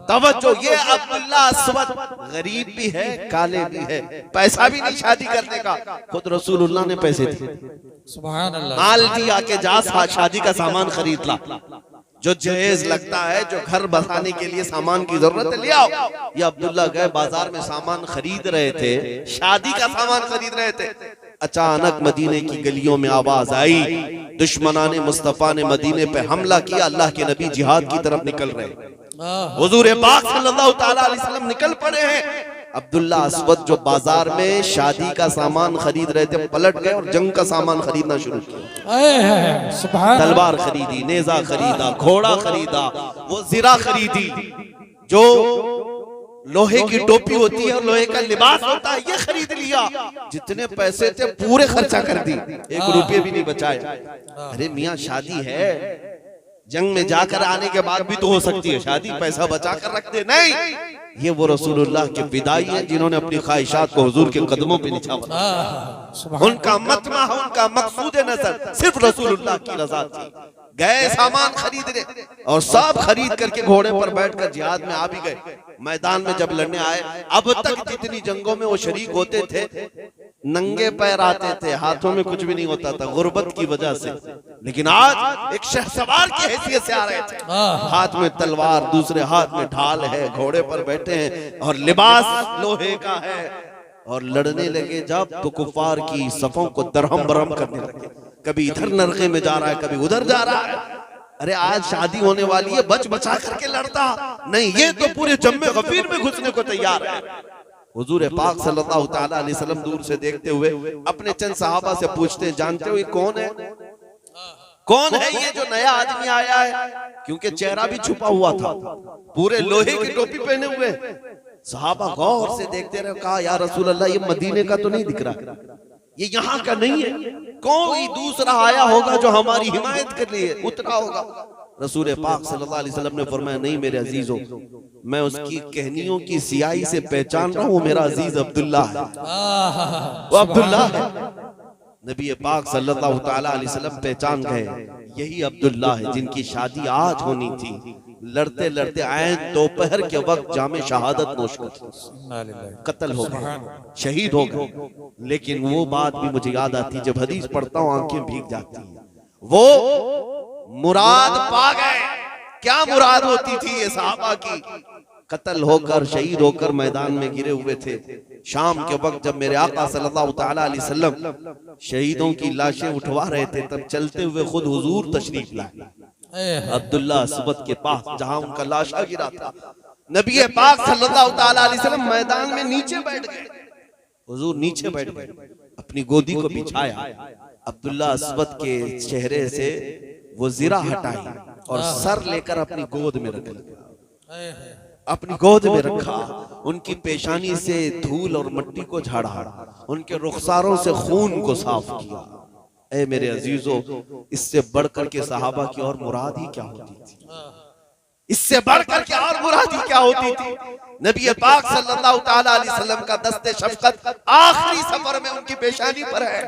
A: तवज्जो। ये अब्दुल्ला अस्वद गरीब भी है, काले भी है, पैसा भी नहीं शादी करने का। खुद रसूलुल्लाह ने पैसे दिए,
B: सुभान अल्लाह,
A: माल दिया के जा शादी का सामान खरीद ला, जो जहेज लगता है, जो घर बसाने के लिए सामान की जरूरत है, ले आओ। ये अब्दुल्ला गए बाजार में सामान खरीद रहे थे, शादी का सामान खरीद रहे थे। अचानक मदीने की गलियों में आवाज आई, दुश्मनाने मुस्तफा ने मदीने पे हमला किया, अल्लाह के नबी जिहाद की तरफ निकल रहे। हुजूर पाक सल्लल्लाहु ताला अलैहि वसल्लम निकल पड़े हैं। अब्दुल्ला अस्वद जो बाजार में शादी का सामान खरीद रहे थे, पलट गए और जंग का सामान खरीदना शुरू किया। तलवार खरीदी, नेजा खरीदा, घोड़ा खरीदा, वो जिरा खरीदी, जो लोहे की टोपी होती है और लोहे का लिबास होता है, ये खरीद लिया। जितने पैसे थे पूरे खर्चा कर दी, 1 रुपये भी नहीं बचाया। अरे मियाँ शादी है, जंग में जाकर आने के बाद भी तो हो सकती है शादी, पैसा बचा कर रख दे। नहीं, ये वो रसूलुल्लाह के फिदाई हैं जिन्होंने अपनी ख्वाहिशात को हुजूर के कदमों पे निछावर। उनका मतमा, उनका मकसूद नजर सिर्फ रसूलुल्लाह की रजा थी। गए सामान खरीदने और सब खरीद करके घोड़े पर बैठकर जिहाद में आ भी गए। मैदान में जब लड़ने आए, अब तक जितनी जंगों में वो शरीक होते थे नंगे पैर आते थे, हाथों में कुछ भी नहीं होता था गुर्बत की वजह से। लेकिन आज एक शहसवार की हैसियत से आ रहे थे, हाथ में तलवार, दूसरे हाथ में ढाल है, घोड़े पर बैठे हैं और लिबास लोहे का है, और लड़ने लगे जब तो कुफार की सफों को दरहम बरहम करने लगे। कभी इधर नरके में जा रहा है, कभी उधर जा रहा है। अरे आज शादी होने वाली है, बच बचा करके लड़ता नहीं, ये तो पूरे जम्मे गफीर में घुसने को तैयार है। हुजूर पाक सल्लल्लाहु तआला अलैहि वसल्लम दूर से देखते हुए अपने चंद सहाबा से पूछते हैं, जानते हो ये कौन है? कौन है ये जो नया आदमी आया है? क्योंकि चेहरा भी छुपा हुआ था, पूरे लोहे की टोपी पहने हुए। सहाबा गौर से देखते रहे, कहा या रसूल अल्लाह ये मदीने का तो नहीं दिख रहा, ये यहाँ का नहीं है, कोई दूसरा आया होगा जो हमारी हिमायत के लिए उतरा होगा। रसूल पाक सल्लल्लाहु अलैहि वसल्लम ने फरमाया, नहीं मेरे अजीजों, मैं उसकी कहनियों की सियाही से पहचान रहा हूँ, मेरा अजीज अब्दुल्ला है, वो अब्दुल्ला है। नबी पाक सल्लल्लाहु तआला अलैहि वसल्लम पहचान गए, यही अब्दुल्ला है जिनकी शादी आज होनी थी। लड़ते लड़ते आए दोपहर के वक्त जामे शहादत नोश कर कत्ल हो गए, शहीद हो गए। लेकिन वो बात भी मुझे याद आती, जब हदीस पढ़ता हूँ आंखें भीग जाती हैं। वो मुराद पा गए। क्या मुराद होती थी ये सहाबा की? कत्ल होकर शहीद होकर मैदान में गिरे हुए थे। शाम के वक्त जब मेरे आका सल्लल्लाहु तआला अलैहि वसल्लम शहीदों की लाशें उठवा रहे थे, तब चलते हुए खुद हुजूर तशरीफ लाए अब्दुल्ला अस्वद के पास, जहां उनका लाशा गिरा था। नबी पाक सल्लल्लाहु तआला अलैहि वसल्लम मैदान में नीचे बैठ गए। हुजूर नीचे बैठ गए, अपनी गोदी को बिछाया, अब्दुल्ला अस्वद के चेहरे से वो जीरा हटाई और सर लेकर अपनी गोद में रख लिया, अपनी गोद में रखा। उनकी पेशानी से धूल और मिट्टी को झाड़ा, उनके रुखसारों से खून को साफ किया। ऐ मेरे अजीजों, इससे बढ़कर के सहाबा की और मुराद ही क्या होती थी? इससे बढ़कर के और मुराद ही क्या होती थी? नबी पाक सल्लल्लाहु तआला अलैहि वसल्लम का दस्ते शफकत आखिरी सफर में उनकी पेशानी पर है।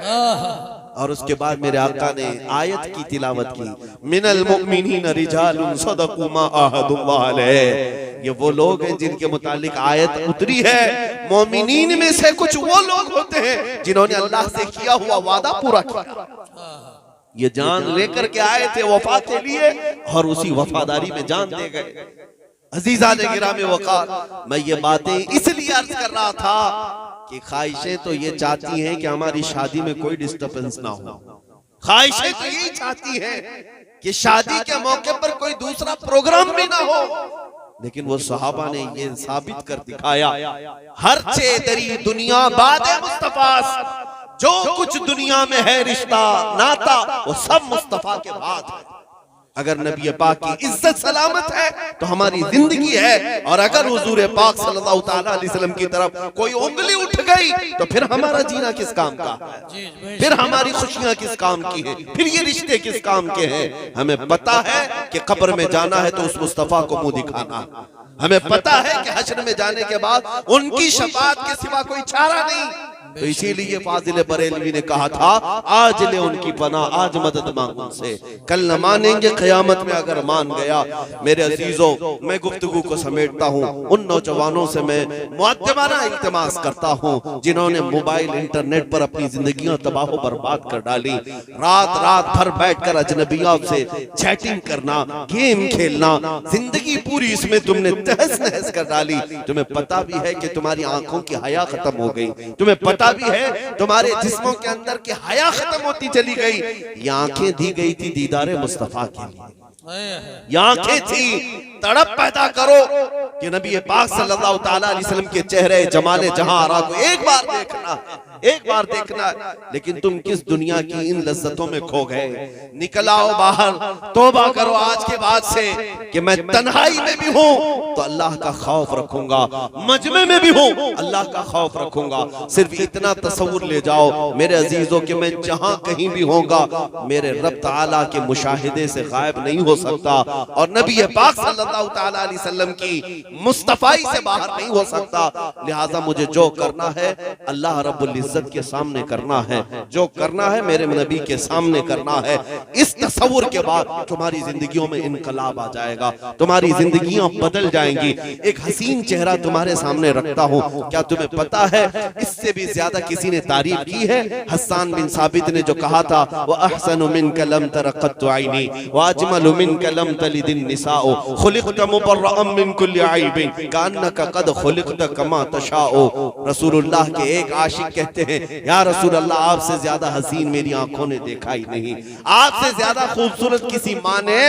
A: और उसके बाद मेरे आका ने आयत की तिलावत की, मिनल मुमिनीन रिजालुन सदकू मा आहदुल्लाह अलैह। ये वो लोग हैं जिनके मुतालिक आयत उतरी है। मोमिनीन में से कुछ वो लोग होते हैं जिन्होंने अल्लाह से किया हुआ वादा पूरा किया। ये जान लेकर के आए थे वफा के लिए और उसी वफादारी में जान दे गए। अजीज़ान गिरामे वक़ार, मैं ये बातें इसलिए अर्ज कर रहा था कि ख्वाहिशें तो ये चाहती हैं कि हमारी शादी में कोई डिस्टर्बेंस ना हो। ख्वाहिशें तो यही चाहती हैं कि शादी के मौके पर कोई दूसरा प्रोग्राम भी ना हो। लेकिन वो सहाबा ने ये साबित कर दिखाया, हर चेदरी दुनिया बादे मुस्तफा, जो कुछ दुनिया में है रिश्ता नाता वो सब मुस्तफा के बाद है। अगर नबी पाक की इज्जत सलामत है तो हमारी जिंदगी है, और अगर हुजूर पाक सल्लल्लाहु तआला अलैहि वसल्लम की तरफ कोई उंगली उठ गई तो फिर हमारा जीना किस काम का है? फिर हमारी खुशियां किस काम की है? फिर ये रिश्ते किस काम के हैं? हमें पता है कि कब्र में जाना है तो उस मुस्तफा को मुंह दिखाना, हमें पता है कि हश्र में जाने के बाद उनकी शफाअत के सिवा कोई चारा नहीं। तो इसीलिए फाजिल बरेलवी ने कहा था, आज ले उनकी पनाह, आज मदद मांग उनसे, कल न मानेंगे क़यामत में अगर मान गया। मेरे अजीजों, मैं गुफ्तगू को समेटता हूँ। उन नौजवानों से मैं मुअद्दबाना इल्तिमास करता हूँ जिन्होंने मोबाइल इंटरनेट पर अपनी जिंदगियां तबाह बर्बाद कर डाली। रात रात भर बैठकर अजनबियों से चैटिंग करना, गेम खेलना, जिंदगी पूरी इसमें तुमने तहस नहस कर डाली। तुम्हें पता भी है कि तुम्हारी आंखों की हया खत्म हो गई, तुम्हें पता भी है तुम्हारे जिस्मों के अंदर की हया खत्म होती चली गई। ये आंखें दी गई थी दीदारे मुस्तफा के लिए, ये आंखें थी तड़प पैदा करो कि नबी पाक सल्लल्लाहु ताला अलैहि वसल्लम के चेहरे जमाले जहां आरा को एक बार देखना है, एक बार देखना है। लेकिन तुम किस दुनिया की इन लज्जतों में खो गए। निकल आओ बाहर, तौबा करो आज के बाद से कि मैं तन्हाई में भी हूं तो अल्लाह का खौफ रखूंगा, मजमे में भी हूं अल्लाह का खौफ रखूंगा। सिर्फ इतना तसव्वुर ले जाओ मेरे अजीजों कि मैं जहां कहीं भी होगा मेरे रब ताला के मुशाहिदे से गायब नहीं हो सकता और नबी पाक सल्लल्लाहु ताला अलैहि वसल्लम की मुस्तफाई से बाहर नहीं हो सकता। लिहाजा मुझे जो करना है अल्लाह रब्बुल इज्जत के सामने करना है, जो करना है मेरे नबी के सामने करना है। इस तसव्वुर के बाद तुम्हारी जिंदगियों में इनकलाब आ जाएगा, तुम्हारी जिंदगियां बदल जाएंगी। एक हसीन चेहरा तुम्हारे सामने रखता हूं, क्या तुम्हें पता है इससे भी ज्यादा किसी ने तारीफ की है? हस्सान बिन साबित ने जो कहा था व अहसनु मिनका लम तरा क़त्तु ऐनी व अजमलु मिनका लम तलिदिन निसाओ खुलिक़त मुबर्रअन मिन कुल्लि ऐबिन कअन्नका क़द खुलिक़त कमा तशाओ। रसूलुल्लाह के एक आशिक कहते हैं या रसूल अल्लाह आपसे ज्यादा हसीन मेरी आंखों ने देखा ही नहीं, आपसे ज्यादा खूबसूरत किसी माँ ने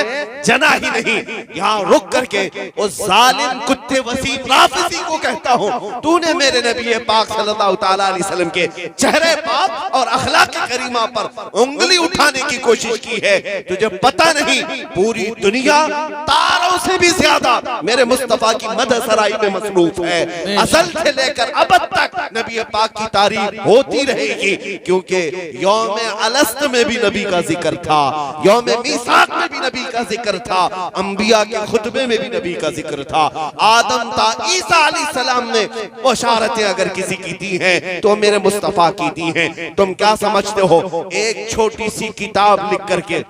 A: जना ही नहीं। यहाँ रुक करके उस जालिम कुत्ते वसीम राफिसी को कहता हूँ तूने मेरे नबी पाक सल्लल्लाहु ताला अलैहि वसल्लम के चेहरे पाक और अखलाक करीमा पर उंगली उठाने की कोशिश की है। तुझे पता नहीं पूरी दुनिया तारों से भी ज्यादा मेरे मुस्तफा की मदद सराई में मसरूफ है। असल से लेकर अब तक नबी पाक की तारीफ होती रहेगी क्योंकि यौम अलस्त में भी नबी का जिक्र था, यौम मीसाक में भी नबी का जिक्र था, अंबिया के खुतबे में भी नबी का जिक्र था। आदम था, ईसा अलैहिस्सलाम ने बशारतें अगर किसी की दी हैं तो मेरे मुस्तफा की दी हैं। तुम क्या समझते हो एक छोटी सी किताब लिख करके,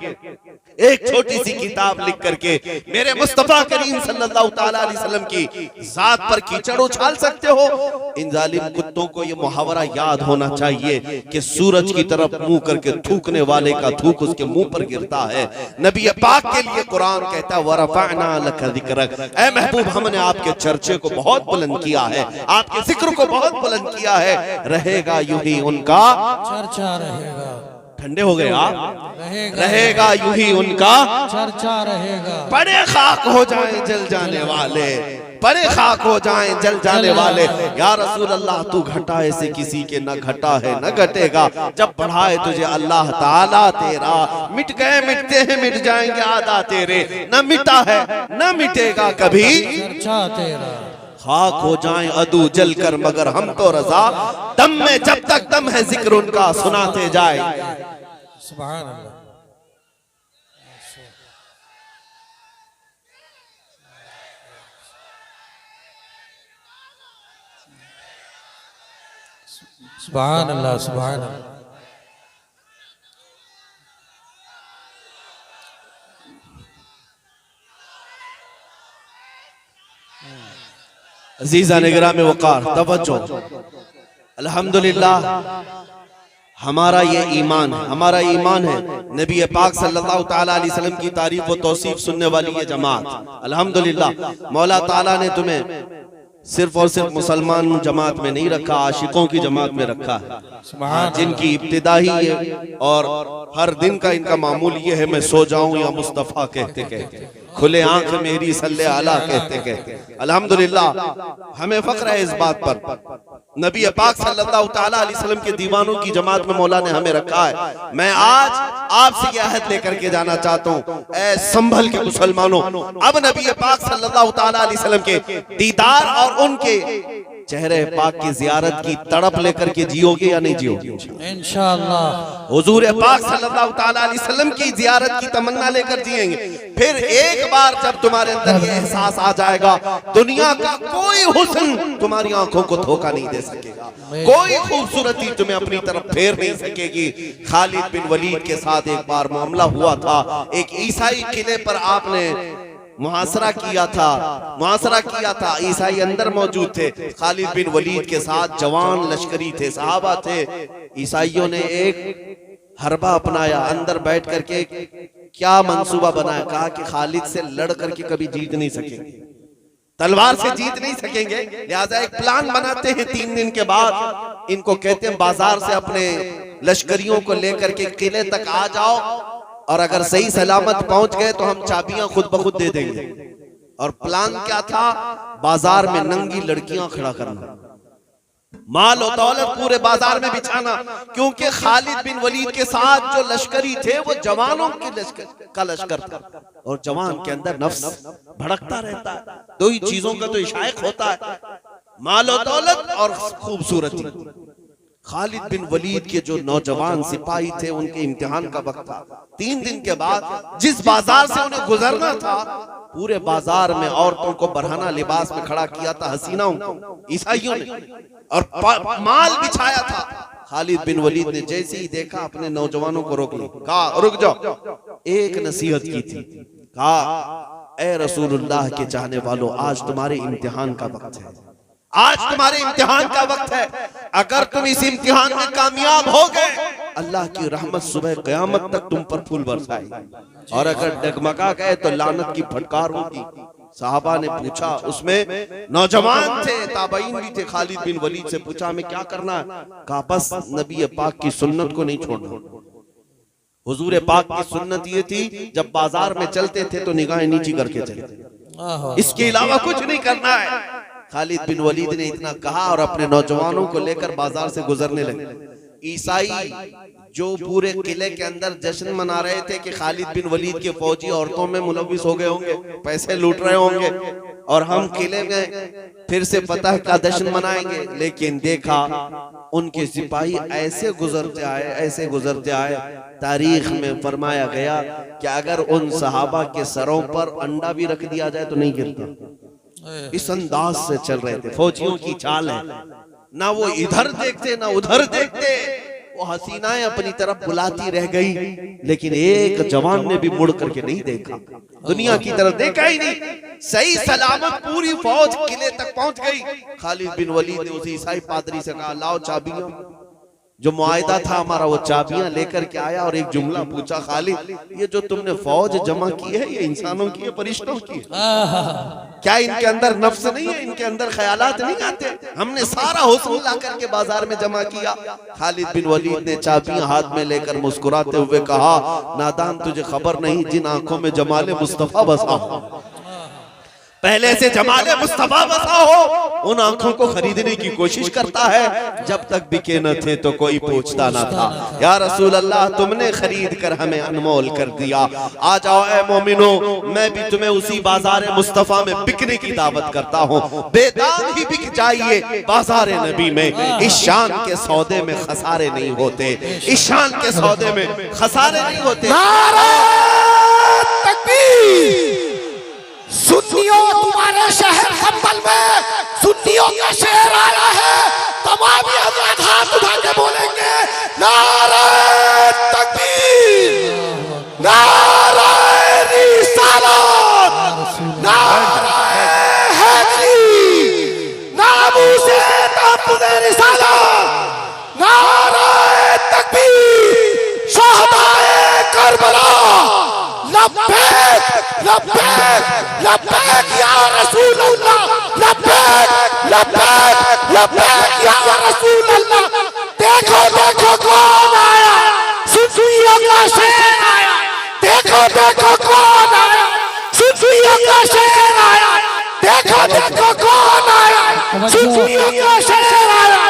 A: एक छोटी सी किताब लिख करके मेरे मुस्तफा करीम सल्लल्लाहु ताला अलैहि वसल्लम की जात पर कीचड़ उछाल सकते हो? इन जालिम कुत्तों को ये मुहावरा याद होना चाहिए कि सूरज की तरफ मुंह करके थूकने वाले का थूक उसके मुंह पर गिरता है। नबी पाक के लिए कुरान कहता है वरफ़अना लका ज़िक्रक, ऐ महबूब हमने आपके चर्चे को बहुत बुलंद किया है, आपके जिक्र को बहुत बुलंद किया है। रहेगा यूं ही उनका
B: चर्चा रहेगा।
A: ठंडे हो गए आप? रहेगा यूं ही उनका
B: चर्चा रहेगा।
A: बड़े खाक हो जाएं जल जाने वाले, बड़े खाक हो जाएं जल जाने वाले। या रसूल अल्लाह तू घटाए से किसी के न घटा है न घटेगा, जब बढ़ाए तुझे अल्लाह ताला तेरा। मिट गए मिटते हैं मिट जाएंगे आदा तेरे, न मिटा है न मिटेगा कभी
B: चर्चा तेरा।
A: खाक हो जाएं अदू जल कर मगर हम तो रजा, दम में जब तक दम है जिक्र उनका सुनाते जाए।
B: सुभान अल्लाह। सुभान अल्लाह सुभान अल्लाह।
A: अजीज़ा निगरान में वक़ार तवज्जो, अल्हम्दुलिल्लाह हमारा ये ईमान है, हमारा ईमान है नबी पाक सल्लल्लाहु ताला अलैहि वसल्लम की तारीफ व तौसीफ सुनने वाली ये जमात। अल्हम्दुलिल्लाह मौला ताला ने तुम्हें सिर्फ और सिर्फ मुसलमान जमात में नहीं रखा, आशिकों की जमात में रखा है, जिनकी इब्तिदा ही है और हर दिन का इनका मामूल ये है मैं सो जाऊं या मुस्तफ़ा कहते कहते, खुले आंख मेरी सल्ले आला कहते कहते। अल्हम्दुलिल्लाह हमें फख्र है इस बात पर, नबी पाक सल्लल्लाहु ताला अलैहि वसल्लम के दीवानों की जमात में मौला ने हमें रखा है। मैं आज आपसे यह अहद लेकर के जाना चाहता हूँ, ऐ संभल के मुसलमानों, अब नबी पाक सल्लल्लाहु ताला अलैहि वसल्लम के दीदार और उनके चेहरे पाक की जियारत की तड़प लेकर के जियोगे या नहीं जियोगे?
B: इंशाअल्लाह।
A: हुजूर पाक सल्लल्लाहु ताला अलैहि वसल्लम की जियारत की तमन्ना लेकर जिएंगे। फिर एक बार जब तुम्हारे अंदर ये एहसास आ जाएगा, दुनिया का कोई हुस्न तुम्हारी आंखों को धोखा नहीं दे सकेगा, कोई खूबसूरती तुम्हें अपनी तरफ फेर नहीं सकेगी। खालिद बिन वलीद के साथ एक बार मामला हुआ था, एक ईसाई किले पर आपने मुहासरा किया था, ईसाई अंदर मौजूद थे, खालिद बिन वलीद के साथ जवान लश्करी थे, सहाबा थे। ईसाइयों ने एक हरबा अपनाया, अंदर बैठ करके क्या मंसूबा बनाया, कहा कि खालिद से लड़ करके कभी जीत नहीं सकेंगे, तलवार से जीत नहीं सकेंगे, लिहाजा एक प्लान बनाते हैं। 3 दिन के बाद इनको कहते हैं बाजार से अपने लश्करियों को लेकर के किले तक आ जाओ और अगर सही सलामत पहुंच गए तो हम चाबियां खुद ब खुद दे देंगे। और प्लान क्या था? बाजार में नंगी लड़कियां खड़ा करना, माल और दौलत पूरे बाजार में बिछाना, क्योंकि खालिद बिन वलीद के साथ जो लश्करी थे वो जवानों के लश्कर था, और जवान के अंदर नफ्स भड़कता रहता है। दो ही चीजों का तो इशाक होता है, माल और दौलत और खूबसूरती। खालिद बिन वलीद के जो नौजवान सिपाही थे उनके इम्तिहान का वक्त था। 3 दिन के बाद जिस बाजार से उन्हें गुजरना था, पूरे बाजार में औरतों को बरहाना लिबास में खड़ा किया था हसीनाओं को, ईसाइयों ने, और माल बिछाया था। खालिद बिन वलीद ने जैसे ही देखा अपने नौजवानों को रोक लिया, कहा रुक जाओ। एक नसीहत की थी, कहा ए रसूलुल्लाह के चाहने वालों, आज तुम्हारे इम्तिहान का वक्त है, आज तुम्हारे इम्तिहान का वक्त है। अगर तुम इस इम्तिहान में कामयाब हो गए, अल्लाह की रहमत सुबह क़यामत तक तुम पर फूल बरसाएगी, और अगर डगमगा गए तो लानत की फटकार होगी। साहबा ने पूछा, उसमें नौजवान थे, ताबईन भी थे, खालिद बिन वलीद से पूछा हमें क्या करना है? कहा बस नबी पाक की सुन्नत को नहीं छोड़ना। हुजूर पाक की सुन्नत ये थी, जब बाजार में चलते थे तो निगाहें नीची करके चलते, इसके अलावा कुछ नहीं करना है। खालिद बिन वलीद ने इतना कहा और अपने नौजवानों को लेकर बाजार से गुजरने लगे। ईसाई जो पूरे किले के अंदर जश्न मना रहे थे कि खालिद बिन वलीद के फौजी औरतों में मुलविस हो गए होंगे, पैसे लूट रहे होंगे, और हम किले में फिर से पता है क्या जश्न मनाएंगे, लेकिन देखा उनके सिपाही ऐसे गुजरते आए, ऐसे गुजरते आए, तारीख में फरमाया गया कि अगर उन सहाबा के सरों पर अंडा भी रख दिया जाए तो नहीं गिरता। इस अंदाज से चल रहे थे। फौजियों की चाल है, ना वो इधर देखते ना उधर देखते, वो हसीनाएं अपनी तरफ बुलाती रह गई, लेकिन एक जवान ने भी मुड़ करके नहीं देखा, दुनिया की तरफ देखा ही नहीं। सही सलामत पूरी फौज किले तक पहुंच गई। खालिद बिन वलीद ने उसी ईसाई पादरी से कहा लाओ चाबियां, जो मुआहिदा था हमारा वो चाबियां लेकर के आया, और एक जुमला पूछा, खालिद ये जो तुमने फौज जमा की है ये इंसानों की है, फरिश्तों की है? क्या इनके अंदर नफ्स नहीं है, इनके अंदर ख्यालात नहीं आते? हमने सारा हुस्न ला करके बाजार में जमा किया। खालिद बिन वलीद ने चाबियां हाथ में लेकर मुस्कुराते हुए कहा, नादान तुझे खबर नहीं जिन आंखों में जमाले मुस्तफा बसा हो, पहले से जमाले मुस्तफा बसा हो, उन आंखों को खरीदने की कोशिश करता है। जब तक बिके न थे तो कोई पूछता न था। या रसूल अल्लाह तुमने खरीद कर हमें अनमोल कर दिया, आ जाओ ए मोमिनो, मैं भी तुम्हें उसी बाजार मुस्तफा में बिकने की दावत करता हूँ। बेदाम ही बिक जाइए बाजार नबी में, इस शान के सौदे में खसारे नहीं होते, इस शान के सौदे में खसारे नहीं होते।
C: सुन्नियों तुम्हारे शहर हम्बल में सुन्नियों का शहर आया है, तमाम हज़रात हाथ उठा के बोलेंगे नारे तकबीर, नारे रिसालत, नारे हैदरी, नामूसे तहफ़्फ़ुज़े रिसालत, नारे तकबीर, शहदाए करबला, लब्बैक लब्बैक लब्बैक या रसूल अल्लाह, लब्बैक लब्बैक लब्बैक या रसूल अल्लाह। देखो देखो कौन आया, सुन्नियों का शेर आया, देखो देखो कौन आया, सुन्नियों का शेर आया, देखो देखो कौन आया, सुन्नियों का शेर आया।